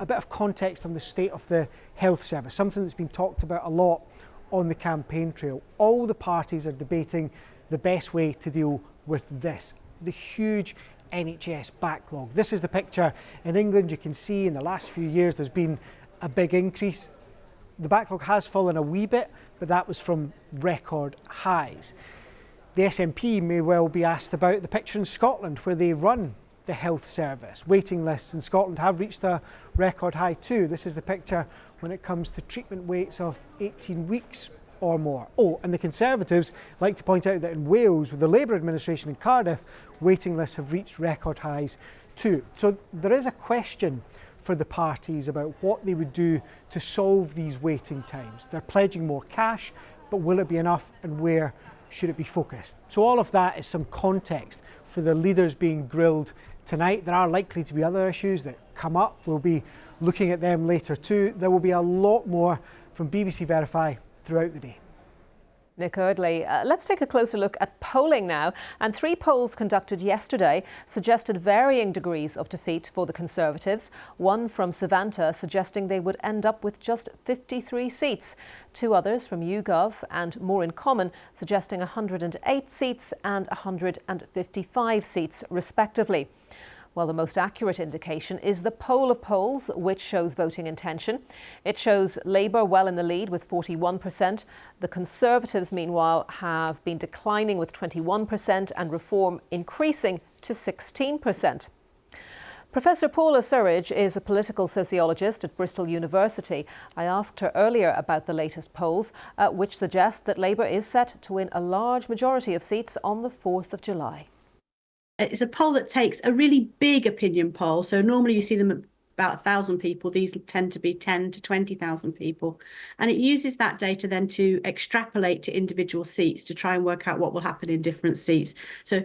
[SPEAKER 21] a bit of context on the state of the health service, something that's been talked about a lot on the campaign trail. All the parties are debating the best way to deal with this, the huge NHS backlog. This is the picture in England. You can see in the last few years there's been a big increase. The backlog has fallen a wee bit, but that was from record highs. The SNP may well be asked about the picture in Scotland where they run the health service. Waiting lists in Scotland have reached a record high too. This is the picture when it comes to treatment waits of 18 weeks or more. Oh, and the Conservatives like to point out that in Wales, with the Labour administration in Cardiff, waiting lists have reached record highs too. So there is a question for the parties about what they would do to solve these waiting times. They're pledging more cash, but will it be enough, and where should it be focused? So all of that is some context for the leaders being grilled tonight. There are likely to be other issues that come up. We'll be looking at them later too. There will be a lot more from BBC Verify throughout the day.
[SPEAKER 1] Nick Eardley. Let's take a closer look at polling now. And 3 polls conducted yesterday suggested varying degrees of defeat for the Conservatives. One from Savanta suggesting they would end up with just 53 seats. 2 others from YouGov and More in Common suggesting 108 seats and 155 seats respectively. Well, the most accurate indication is the poll of polls, which shows voting intention. It shows Labour well in the lead with 41%. The Conservatives, meanwhile, have been declining with 21% and Reform increasing to 16%. Professor Paula Surridge is a political sociologist at Bristol University. I asked her earlier about the latest polls, which suggest that Labour is set to win a large majority of seats on the 4th of July.
[SPEAKER 3] It's a poll that takes a really big opinion poll. So normally you see them at about 1,000 people. These tend to be 10 to 20,000 people. And it uses that data then to extrapolate to individual seats to try and work out what will happen in different seats. So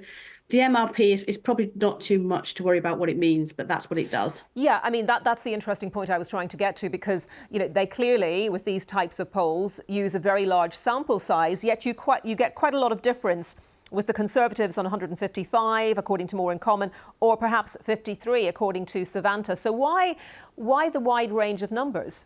[SPEAKER 3] the MRP is probably not too much to worry about what it means, but that's what it does.
[SPEAKER 1] Yeah, I mean, that's the interesting point I was trying to get to, because, you know, they clearly, with these types of polls, use a very large sample size, yet you get quite a lot of difference with the Conservatives on 155, according to More in Common, or perhaps 53, according to Savanta. So why the wide range of numbers?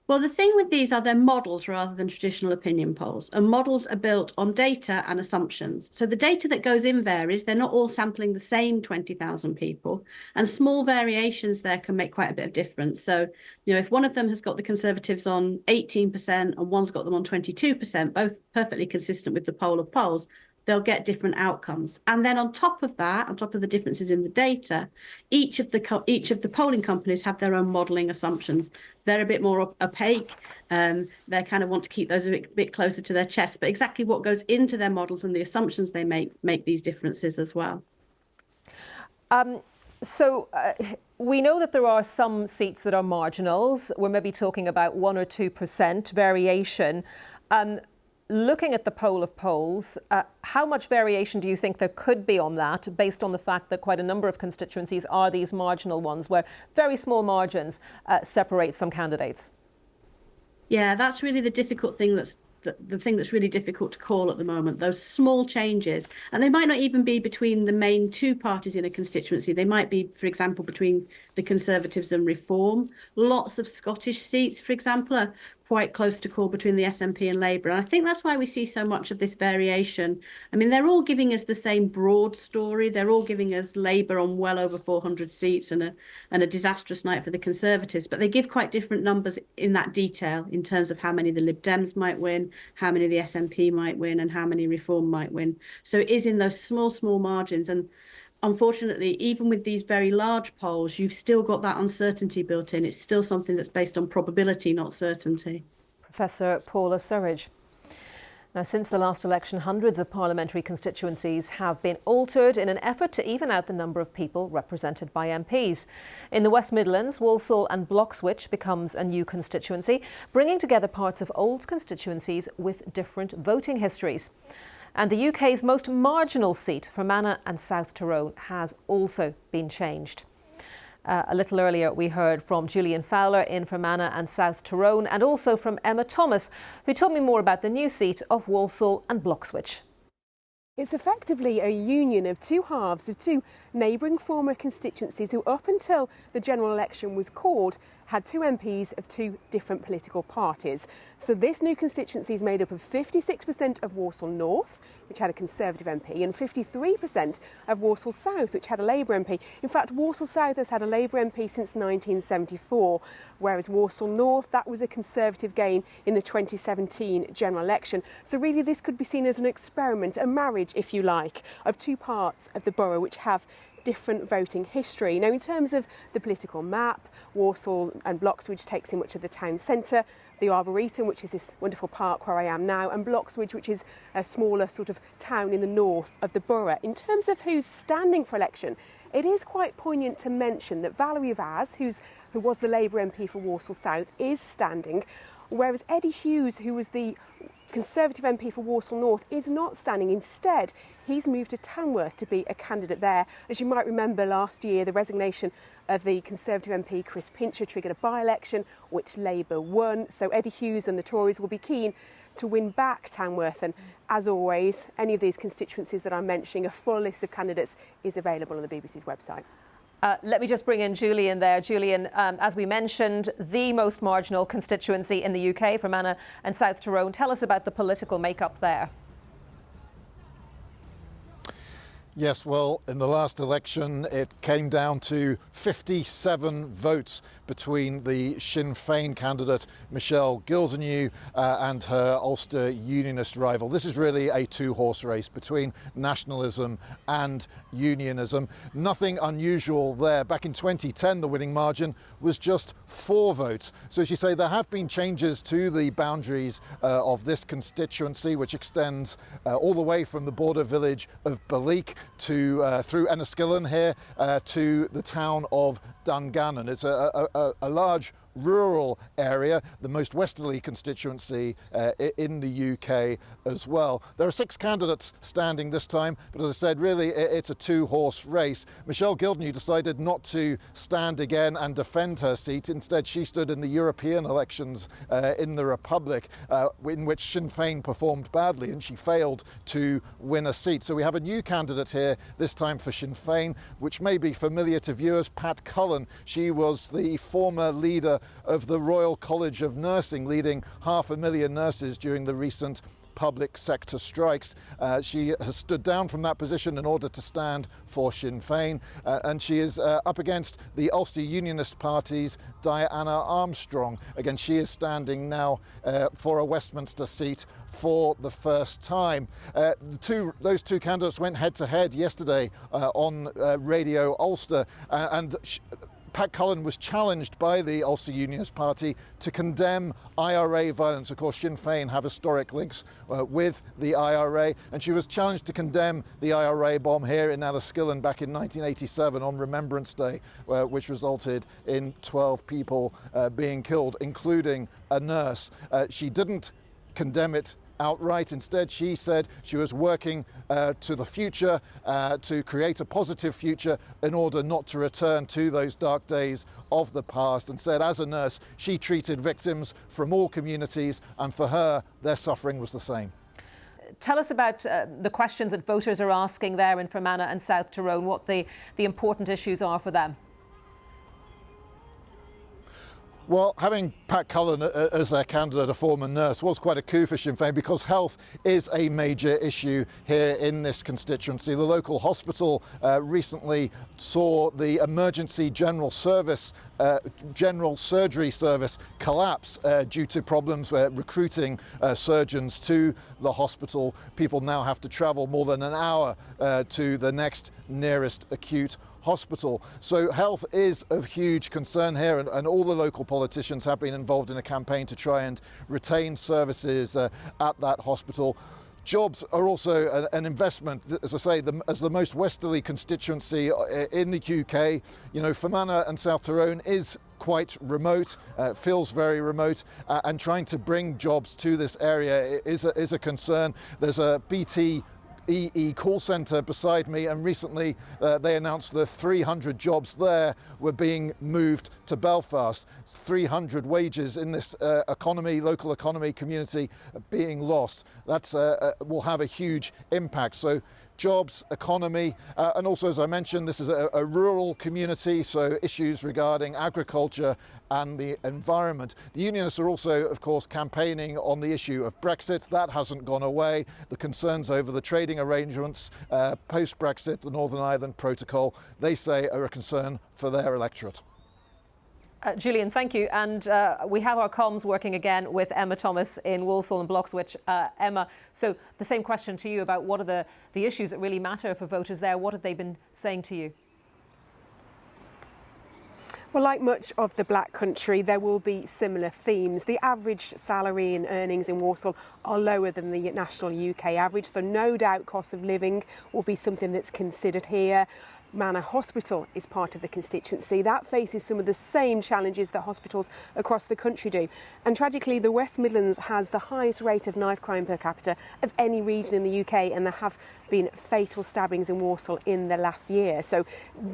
[SPEAKER 3] Well, the thing with these are they're models rather than traditional opinion polls. And models are built on data and assumptions. So the data that goes in varies. They're not all sampling the same 20,000 people. And small variations there can make quite a bit of difference. So, you know, if one of them has got the Conservatives on 18% and one's got them on 22%, both perfectly consistent with the poll of polls, they'll get different outcomes. And then on top of that, on top of the differences in the data, each of the polling companies have their own modelling assumptions. They're a bit more opaque. They kind of want to keep those a bit closer to their chest. But exactly what goes into their models and the assumptions they make these differences as well.
[SPEAKER 1] We know that there are some seats that are marginals. We're maybe talking about 1 or 2% variation. Looking at the poll of polls, how much variation do you think there could be on that, based on the fact that quite a number of constituencies are these marginal ones where very small margins separate some candidates?
[SPEAKER 3] Yeah, that's really the difficult thing the thing that's really difficult to call at the moment, those small changes. And they might not even be between the main 2 parties in a constituency. They might be, for example, between the Conservatives and Reform. Lots of Scottish seats, for example, are quite close to call between the SNP and Labour. And I think that's why we see so much of this variation. I mean, they're all giving us the same broad story. They're all giving us Labour on well over 400 seats and a disastrous night for the Conservatives. But they give quite different numbers in that detail in terms of how many the Lib Dems might win, how many the SNP might win, and how many Reform might win. So it is in those small margins. And unfortunately, even with these very large polls, you've still got that uncertainty built in. It's still something that's based on probability, not certainty.
[SPEAKER 1] Professor Paula Surridge. Now, since the last election, hundreds of parliamentary constituencies have been altered in an effort to even out the number of people represented by MPs. In the West Midlands, Walsall and Bloxwich becomes a new constituency, bringing together parts of old constituencies with different voting histories. And the UK's most marginal seat, Fermanagh and South Tyrone, has also been changed. A little earlier, we heard from Julian Fowler in Fermanagh and South Tyrone, and also from Emma Thomas, who told me more about the new seat of Walsall and Bloxwich.
[SPEAKER 22] It's effectively a union of 2 halves of 2 neighbouring former constituencies who, up until the general election was called, had 2 MPs of 2 different political parties. So this new constituency is made up of 56% of Walsall North, which had a Conservative MP, and 53% of Walsall South, which had a Labour MP. In fact, Walsall South has had a Labour MP since 1974, whereas Walsall North, that was a Conservative gain in the 2017 general election. So really this could be seen as an experiment, a marriage, if you like, of 2 parts of the borough which have different voting history. Now, in terms of the political map, Walsall and Bloxwich takes in much of the town centre, the Arboretum, which is this wonderful park where I am now, and Bloxwich, which is a smaller sort of town in the north of the borough. In terms of who's standing for election, it is quite poignant to mention that Valerie Vaz, who was the Labour MP for Walsall South, is standing, whereas Eddie Hughes, who was the Conservative MP for Walsall North, is not standing. Instead, he's moved to Tamworth to be a candidate there. As you might remember, last year, the resignation of the Conservative MP Chris Pincher triggered a by-election which Labour won. So Eddie Hughes and the Tories will be keen to win back Tamworth. And as always, any of these constituencies that I'm mentioning, a full list of candidates is available on the BBC's website.
[SPEAKER 1] Let me just bring in Julian there. Julian, as we mentioned, the most marginal constituency in the UK, Fermanagh and South Tyrone. Tell us about the political makeup there.
[SPEAKER 4] Yes, well, in the last election, it came down to 57 votes between the Sinn Féin candidate, Michelle Gildernew, and her Ulster Unionist rival. This is really a two-horse race between nationalism and unionism. Nothing unusual there. Back in 2010, the winning margin was just 4 votes. So as you say, there have been changes to the boundaries of this constituency, which extends all the way from the border village of Balleek to through Enniskillen here to the town of Dungannon. It's a large rural area, the most westerly constituency in the UK as well. There are 6 candidates standing this time, but as I said, really it's a two-horse race. Michelle Gildernew decided not to stand again and defend her seat. Instead, she stood in the European elections in the Republic, in which Sinn Féin performed badly, and she failed to win a seat. So we have a new candidate here, this time for Sinn Féin, which may be familiar to viewers, Pat Cullen. She was the former leader of the Royal College of Nursing, leading 500,000 nurses during the recent public sector strikes. She has stood down from that position in order to stand for Sinn Féin, and she is up against the Ulster Unionist Party's Diana Armstrong. Again, she is standing now for a Westminster seat for the first time. Those two candidates went head-to-head yesterday on Radio Ulster, and Pat Cullen was challenged by the Ulster Unionist Party to condemn IRA violence. Of course, Sinn Féin have historic links with the IRA, and she was challenged to condemn the IRA bomb here in Enniskillen back in 1987 on Remembrance Day, which resulted in 12 people being killed, including a nurse. She didn't condemn it outright. Instead, she said she was working to the future, to create a positive future in order not to return to those dark days of the past, and said as a nurse she treated victims from all communities, and for her their suffering was the same.
[SPEAKER 1] Tell us about the questions that voters are asking there in Fermanagh and South Tyrone, what the important issues are for them.
[SPEAKER 4] Well, having Pat Cullen as their candidate, a former nurse, was quite a coup for Sinn Féin because health is a major issue here in this constituency. The local hospital recently saw the emergency general surgery service collapse due to problems recruiting surgeons to the hospital. People now have to travel more than an hour to the next nearest acute hospital. So health is of huge concern here, and all the local politicians have been involved in a campaign to try and retain services at that hospital. Jobs are also an investment, as I say, as the most westerly constituency in the UK. You know, Fermanagh and South Tyrone is quite remote, feels very remote, and trying to bring jobs to this area is a concern. There's a BT EE call centre beside me, and recently they announced the 300 jobs there were being moved to Belfast. 300 wages in this local economy community being lost. That's will have a huge impact. So jobs, economy, and also, as I mentioned, this is a rural community, so issues regarding agriculture and the environment. The Unionists are also, of course, campaigning on the issue of Brexit. That hasn't gone away. The concerns over the trading arrangements post-Brexit, the Northern Ireland Protocol, they say are a concern for their electorate.
[SPEAKER 1] Julian, thank you. And we have our comms working again with Emma Thomas in Walsall and Bloxwich. Emma, so the same question to you about what are the issues that really matter for voters there. What have they been saying to you?
[SPEAKER 22] Well, like much of the Black Country, there will be similar themes. The average salary and earnings in Walsall are lower than the national UK average, so no doubt cost of living will be something that's considered here. Manor Hospital is part of the constituency. That faces some of the same challenges that hospitals across the country do. And tragically, the West Midlands has the highest rate of knife crime per capita of any region in the UK, and there have been fatal stabbings in Walsall in the last year. So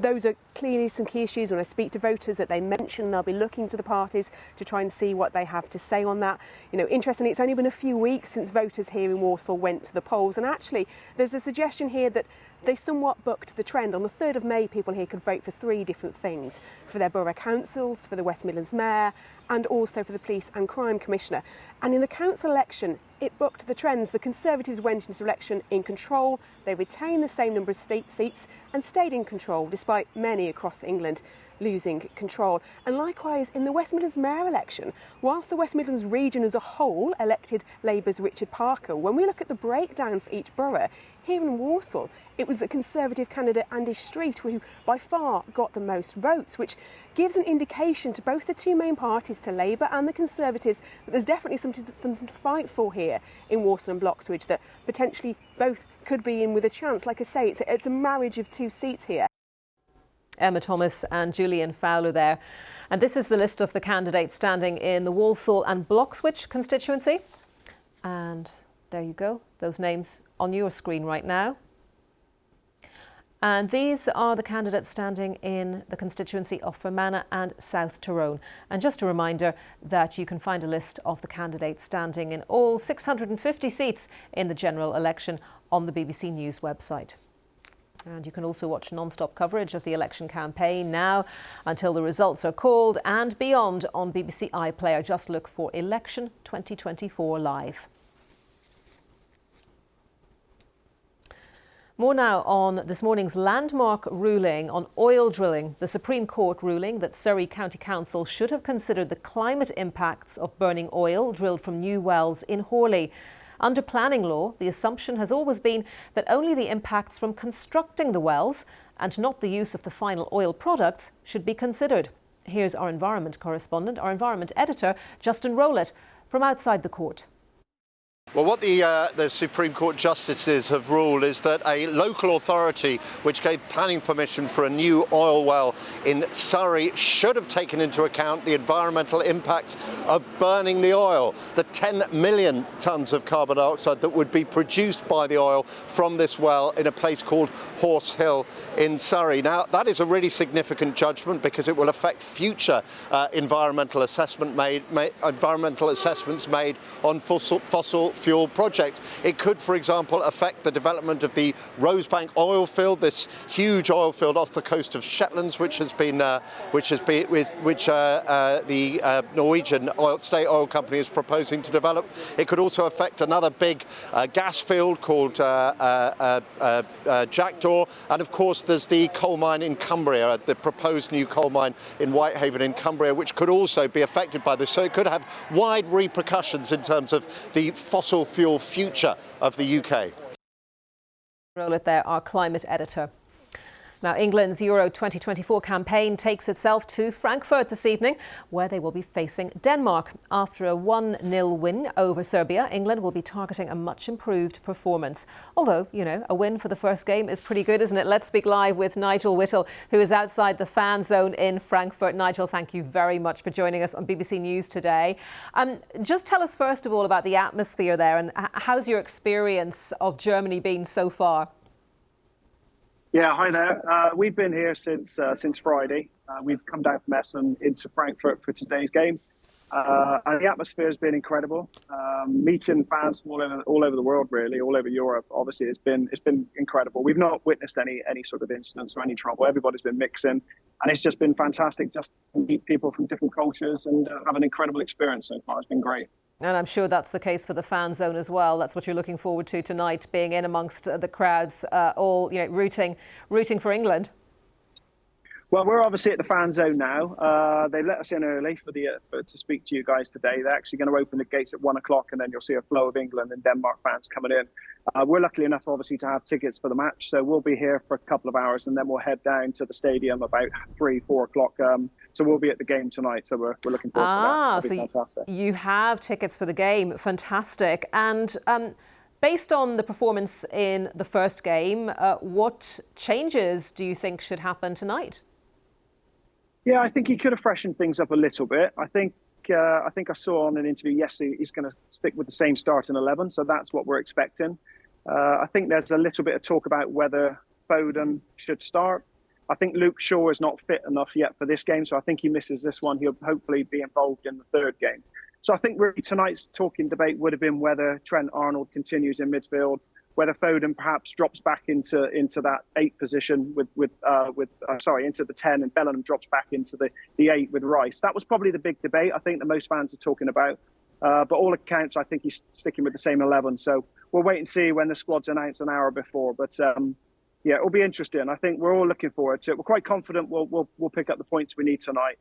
[SPEAKER 22] those are clearly some key issues when I speak to voters that they mention. They'll be looking to the parties to try and see what they have to say on that. You know, interestingly, it's only been a few weeks since voters here in Walsall went to the polls, and actually there's a suggestion here that they somewhat bucked the trend. On the 3rd of May, people here could vote for 3 different things: for their borough councils, for the West Midlands Mayor, and also for the Police and Crime Commissioner. And in the council election, it bucked the trends. The Conservatives went into the election in control. They retained the same number of seats and stayed in control, despite many across England losing control. And likewise, in the West Midlands Mayor election, whilst the West Midlands region as a whole elected Labour's Richard Parker, when we look at the breakdown for each borough, here in Walsall, it was the Conservative candidate Andy Street who by far got the most votes, which gives an indication to both the two main parties, to Labour and the Conservatives, that there's definitely something to fight for here in Walsall and Bloxwich, that potentially both could be in with a chance. Like I say, it's a marriage of 2 seats here.
[SPEAKER 1] Emma Thomas and Julian Fowler there. And this is the list of the candidates standing in the Walsall and Bloxwich constituency. And there you go, those names on your screen right now. And these are the candidates standing in the constituency of Fermanagh and South Tyrone. And just a reminder that you can find a list of the candidates standing in all 650 seats in the general election on the BBC News website. And you can also watch non-stop coverage of the election campaign now until the results are called and beyond on BBC iPlayer. Just look for Election 2024 Live. More now on this morning's landmark ruling on oil drilling. The Supreme Court ruling that Surrey County Council should have considered the climate impacts of burning oil drilled from new wells in Horley. Under planning law, the assumption has always been that only the impacts from constructing the wells and not the use of the final oil products should be considered. Here's our environment correspondent, our environment editor, Justin Rowlett, from outside the court.
[SPEAKER 2] Well, what the Supreme Court justices have ruled is that a local authority which gave planning permission for a new oil well in Surrey should have taken into account the environmental impact of burning the oil, the 10 million tonnes of carbon dioxide that would be produced by the oil from this well in a place called Horse Hill in Surrey. Now, that is a really significant judgment because it will affect future environmental assessments made on fossil fuel projects. It could, for example, affect the development of the Rosebank oil field, this huge oil field off the coast of Shetlands, which the Norwegian state oil company is proposing to develop. It could also affect another big gas field called Jackdaw, and of course there's the coal mine in Cumbria, the proposed new coal mine in Whitehaven in Cumbria, which could also be affected by this. So it could have wide repercussions in terms of the fossil fuel future of the UK.
[SPEAKER 1] Rowlett there, our climate editor. Now, England's Euro 2024 campaign takes itself to Frankfurt this evening, where they will be facing Denmark. After a 1-0 win over Serbia, England will be targeting a much improved performance. Although, you know, a win for the first game is pretty good, isn't it? Let's speak live with Nigel Whittle, who is outside the fan zone in Frankfurt. Nigel, thank you very much for joining us on BBC News today. Just tell us first of all about the atmosphere there, and how's your experience of Germany been so far?
[SPEAKER 5] Yeah, hi there. We've been here since Friday. We've come down from Essen into Frankfurt for today's game, and the atmosphere has been incredible. Meeting fans from all over the world, really, all over Europe. Obviously, it's been incredible. We've not witnessed any sort of incidents or any trouble. Everybody's been mixing, and it's just been fantastic. Just to meet people from different cultures and have an incredible experience so far. It's been great.
[SPEAKER 1] And I'm sure that's the case for the fan zone as well. That's what you're looking forward to tonight, being in amongst the crowds, all rooting for England.
[SPEAKER 5] Well, we're obviously at the fan zone now. They let us in early to speak to you guys today. They're actually going to open the gates at 1 o'clock, and then you'll see a flow of England and Denmark fans coming in. We're lucky enough, obviously, to have tickets for the match, so we'll be here for a couple of hours, and then we'll head down to the stadium about 3-4 o'clock. So we'll be at the game tonight, so we're looking forward to that. That'll be fantastic.
[SPEAKER 1] You have tickets for the game. Fantastic. And based on the performance in the first game, what changes do you think should happen tonight?
[SPEAKER 5] Yeah, I think he could have freshened things up a little bit. I think I saw on an interview yesterday he's going to stick with the same starting 11, so that's what we're expecting. I think there's a little bit of talk about whether Foden should start. I think Luke Shaw is not fit enough yet for this game, so I think he misses this one. He'll hopefully be involved in the third game. So I think really tonight's talking debate would have been whether Trent Arnold continues in midfield, whether Foden perhaps drops back into that 8 position into the 10, and Bellingham drops back into the 8 with Rice. That was probably the big debate I think that most fans are talking about. But all accounts, I think he's sticking with the same 11. So we'll wait and see when the squad's announced an hour before. But yeah, it'll be interesting. I think we're all looking forward to it. We're quite confident we'll pick up the points we need tonight.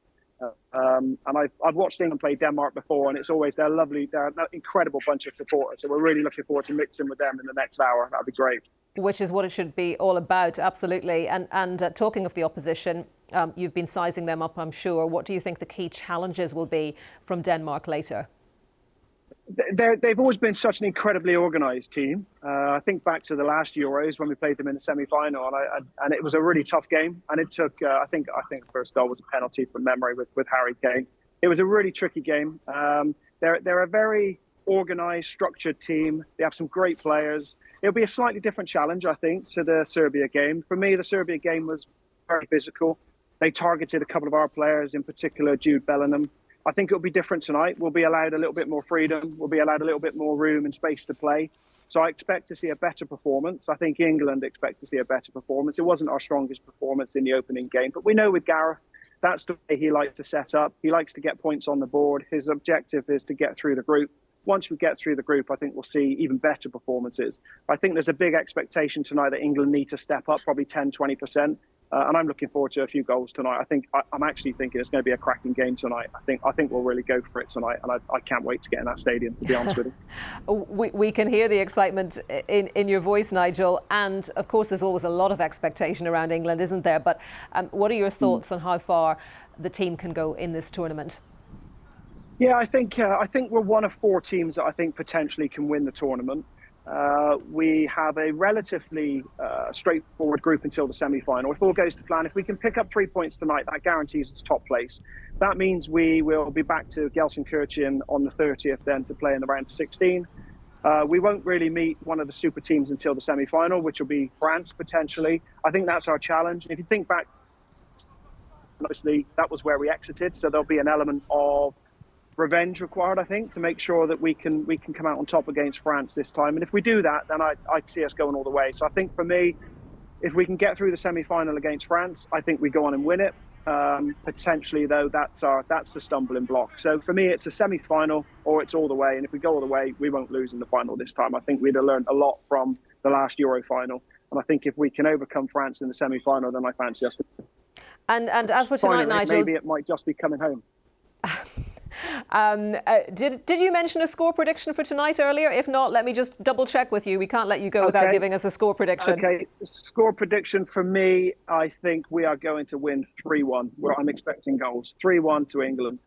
[SPEAKER 5] And I've watched England play Denmark before, and they're lovely. They're an incredible bunch of supporters. So we're really looking forward to mixing with them in the next hour. That'd be great.
[SPEAKER 1] Which is what it should be all about, absolutely. And talking of the opposition, you've been sizing them up, I'm sure. What do you think the key challenges will be from Denmark later?
[SPEAKER 5] They've always been such an incredibly organised team. I think back to the last Euros when we played them in the semi-final, and it was a really tough game. And it took, I think the first goal was a penalty from memory with Harry Kane. It was a really tricky game. They're a very organised, structured team. They have some great players. It'll be a slightly different challenge, I think, to the Serbia game. For me, the Serbia game was very physical. They targeted a couple of our players, in particular Jude Bellingham. I think it'll be different tonight. We'll be allowed a little bit more freedom. We'll be allowed a little bit more room and space to play. So I expect to see a better performance. I think England expect to see a better performance. It wasn't our strongest performance in the opening game, but we know with Gareth, that's the way he likes to set up. He likes to get points on the board. His objective is to get through the group. Once we get through the group, I think we'll see even better performances. I think there's a big expectation tonight that England need to step up, probably 10, 20%. And I'm looking forward to a few goals tonight. I'm actually thinking it's going to be a cracking game tonight. I think we'll really go for it tonight, and I can't wait to get in that stadium, to be honest with you.
[SPEAKER 1] We can hear the excitement in your voice, Nigel, and of course there's always a lot of expectation around England, isn't there? But what are your thoughts on how far the team can go in this tournament?
[SPEAKER 5] Yeah, I think we're one of 4 teams that I think potentially can win the tournament. We have a relatively straightforward group until the semi-final. If all goes to plan, if we can pick up 3 points tonight, that guarantees us top place. That means we will be back to Gelsenkirchen on the 30th then to play in the round of 16. We won't really meet one of the super teams until the semi-final, which will be France potentially. I think that's our challenge. If you think back, obviously that was where we exited, so there'll be an element of revenge required, I think, to make sure that we can come out on top against France this time. And if we do that, then I'd see us going all the way. So I think for me, if we can get through the semi-final against France, I think we go on and win it. Potentially, though, that's the stumbling block. So for me, it's a semi-final or it's all the way. And if we go all the way, we won't lose in the final this time. I think we'd have learned a lot from the last Euro final. And I think if we can overcome France in the semi-final, then I fancy us.
[SPEAKER 1] And as for tonight, Nigel,
[SPEAKER 5] maybe it might just be coming home.
[SPEAKER 1] Did you mention a score prediction for tonight earlier? If not, let me just double check with you. We can't let you go without giving us a score prediction.
[SPEAKER 5] Okay, score prediction for me, I think we are going to win 3-1. I'm expecting goals. 3-1 to England.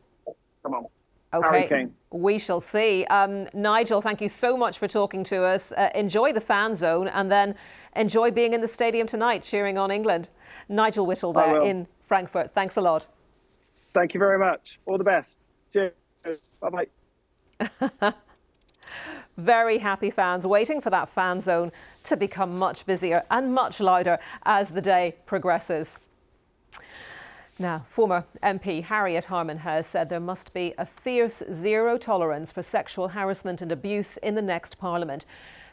[SPEAKER 5] Come on.
[SPEAKER 1] Okay, we shall see. Nigel, thank you so much for talking to us. Enjoy the fan zone and then enjoy being in the stadium tonight cheering on England. Nigel Whittle there in Frankfurt. Thanks a lot.
[SPEAKER 5] Thank you very much. All the best. Cheers. Bye-bye.
[SPEAKER 1] Very happy fans waiting for that fan zone to become much busier and much louder as the day progresses. Now, former MP Harriet Harman has said there must be a fierce zero tolerance for sexual harassment and abuse in the next Parliament.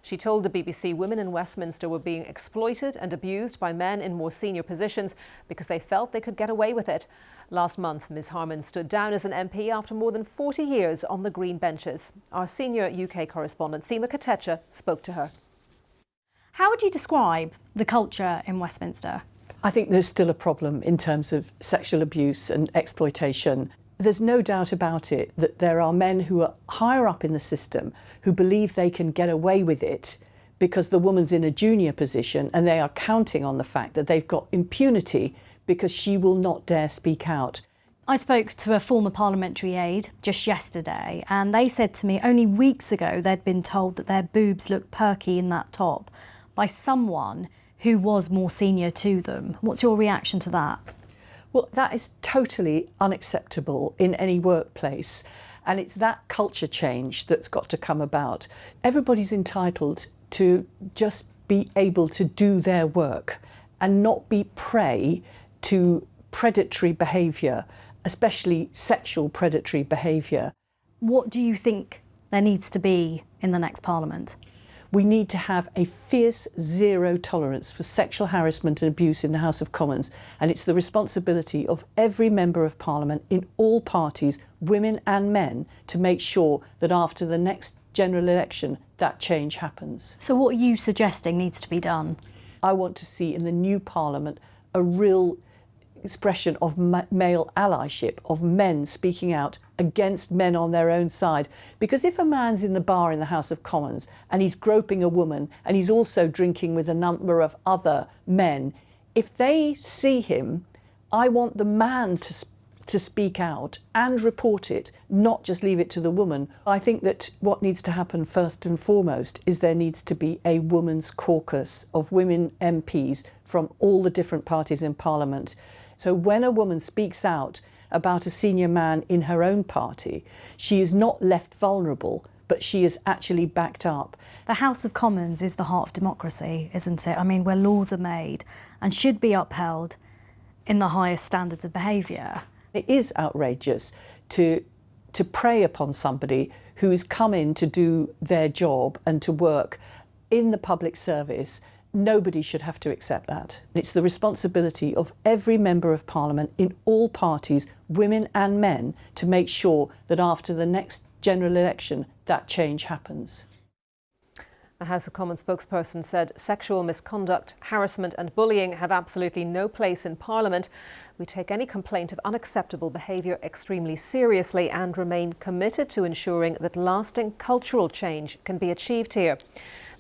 [SPEAKER 1] She told the BBC women in Westminster were being exploited and abused by men in more senior positions because they felt they could get away with it. Last month, Ms Harman stood down as an MP after more than 40 years on the Green benches. Our senior UK correspondent, Seema Katecha, spoke to her.
[SPEAKER 7] How would you describe the culture in Westminster?
[SPEAKER 8] I think there's still a problem in terms of sexual abuse and exploitation. There's no doubt about it that there are men who are higher up in the system who believe they can get away with it because the woman's in a junior position and they are counting on the fact that they've got impunity because she will not dare speak out.
[SPEAKER 7] I spoke to a former parliamentary aide just yesterday and they said to me only weeks ago they'd been told that their boobs looked perky in that top by someone who was more senior to them. What's your reaction to that?
[SPEAKER 8] Well, that is totally unacceptable in any workplace. And it's that culture change that's got to come about. Everybody's entitled to just be able to do their work and not be prey to predatory behaviour, especially sexual predatory behaviour.
[SPEAKER 7] What do you think there needs to be in the next Parliament?
[SPEAKER 8] We need to have a fierce zero tolerance for sexual harassment and abuse in the House of Commons, and it's the responsibility of every member of Parliament in all parties, women and men, to make sure that after the next general election that change happens.
[SPEAKER 7] So what are you suggesting needs to be done?
[SPEAKER 8] I want to see in the new Parliament a real expression of male allyship, of men speaking out against men on their own side. Because if a man's in the bar in the House of Commons and he's groping a woman and he's also drinking with a number of other men, if they see him, I want the man to speak out and report it, not just leave it to the woman. I think that what needs to happen first and foremost is there needs to be a women's caucus of women MPs from all the different parties in Parliament. So when a woman speaks out about a senior man in her own party, she is not left vulnerable, but she is actually backed up.
[SPEAKER 7] The House of Commons is the heart of democracy, isn't it? I mean, where laws are made and should be upheld in the highest standards of behaviour.
[SPEAKER 8] It is outrageous to prey upon somebody who has come in to do their job and to work in the public service. Nobody should have to accept that. It's the responsibility of every member of Parliament in all parties, women and men, to make sure that after the next general election that change happens.
[SPEAKER 1] A House of Commons spokesperson said sexual misconduct, harassment and bullying have absolutely no place in Parliament. We take any complaint of unacceptable behaviour extremely seriously and remain committed to ensuring that lasting cultural change can be achieved here.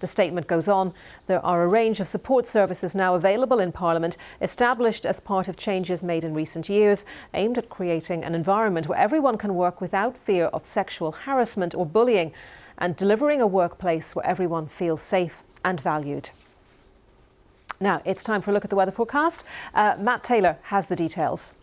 [SPEAKER 1] The statement goes on, there are a range of support services now available in Parliament, established as part of changes made in recent years, aimed at creating an environment where everyone can work without fear of sexual harassment or bullying, and delivering a workplace where everyone feels safe and valued. Now, it's time for a look at the weather forecast. Matt Taylor has the details.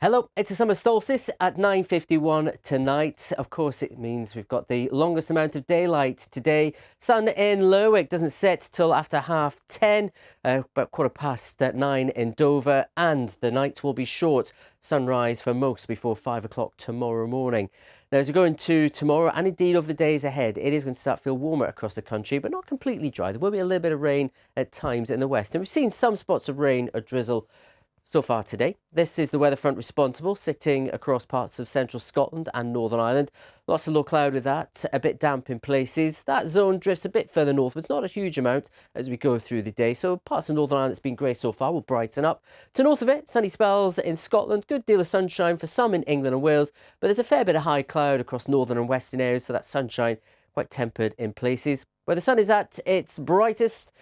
[SPEAKER 9] Hello, it's the summer solstice at 9:51 tonight. Of course, it means we've got the longest amount of daylight today. Sun in Lerwick doesn't set till after 10:30, about 9:15 in Dover, and the nights will be short. Sunrise for most before 5 o'clock tomorrow morning. Now, as we go into tomorrow and indeed over the days ahead, it is going to start to feel warmer across the country, but not completely dry. There will be a little bit of rain at times in the west, and we've seen some spots of rain or drizzle so far today. This is the weather front responsible, sitting across parts of central Scotland and Northern Ireland. Lots of low cloud with that, a bit damp in places. That zone drifts a bit further north, but it's not a huge amount as we go through the day. So parts of Northern Ireland that's been grey so far will brighten up. To north of it, sunny spells in Scotland, good deal of sunshine for some in England and Wales, but there's a fair bit of high cloud across northern and western areas, so that sunshine quite tempered in places. Where the sun is at its brightest,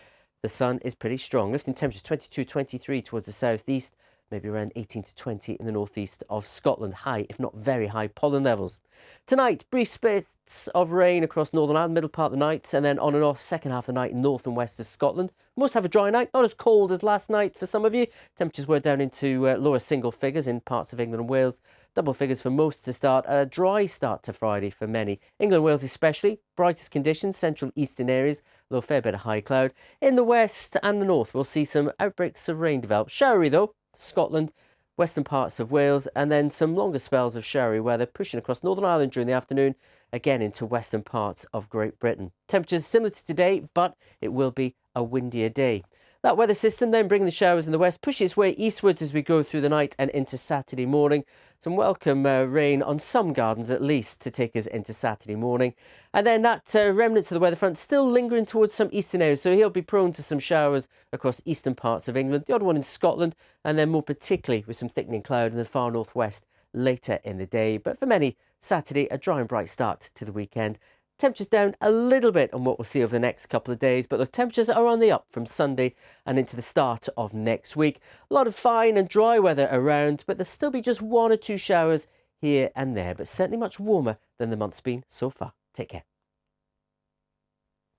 [SPEAKER 9] the sun is pretty strong, lifting temperatures 22, 23 towards the southeast, maybe around 18 to 20 in the northeast of Scotland. High, if not very high, pollen levels. Tonight, brief spits of rain across Northern Ireland, middle part of the night, and then on and off second half of the night in north and west of Scotland. Most have a dry night, not as cold as last night for some of you. Temperatures were down into lower single figures in parts of England and Wales. Double figures for most to start. A dry start to Friday for many. England and Wales especially. Brightest conditions, central eastern areas, though a fair bit of high cloud. In the west and the north, we'll see some outbreaks of rain develop. Showery though. Scotland, western parts of Wales, and then some longer spells of showery weather pushing across Northern Ireland during the afternoon, again into western parts of Great Britain. Temperatures similar to today, but it will be a windier day. That weather system then bringing the showers in the west pushes its way eastwards as we go through the night and into Saturday morning. Some welcome rain on some gardens at least to take us into Saturday morning. And then that remnants of the weather front still lingering towards some eastern areas, so he'll be prone to some showers across eastern parts of England, the odd one in Scotland, and then more particularly with some thickening cloud in the far northwest later in the day. But for many, Saturday, a dry and bright start to the weekend. Temperatures down a little bit on what we'll see over the next couple of days, but those temperatures are on the up from Sunday and into the start of next week. A lot of fine and dry weather around, but there'll still be just one or two showers here and there, but certainly much warmer than the month's been so far. Take care.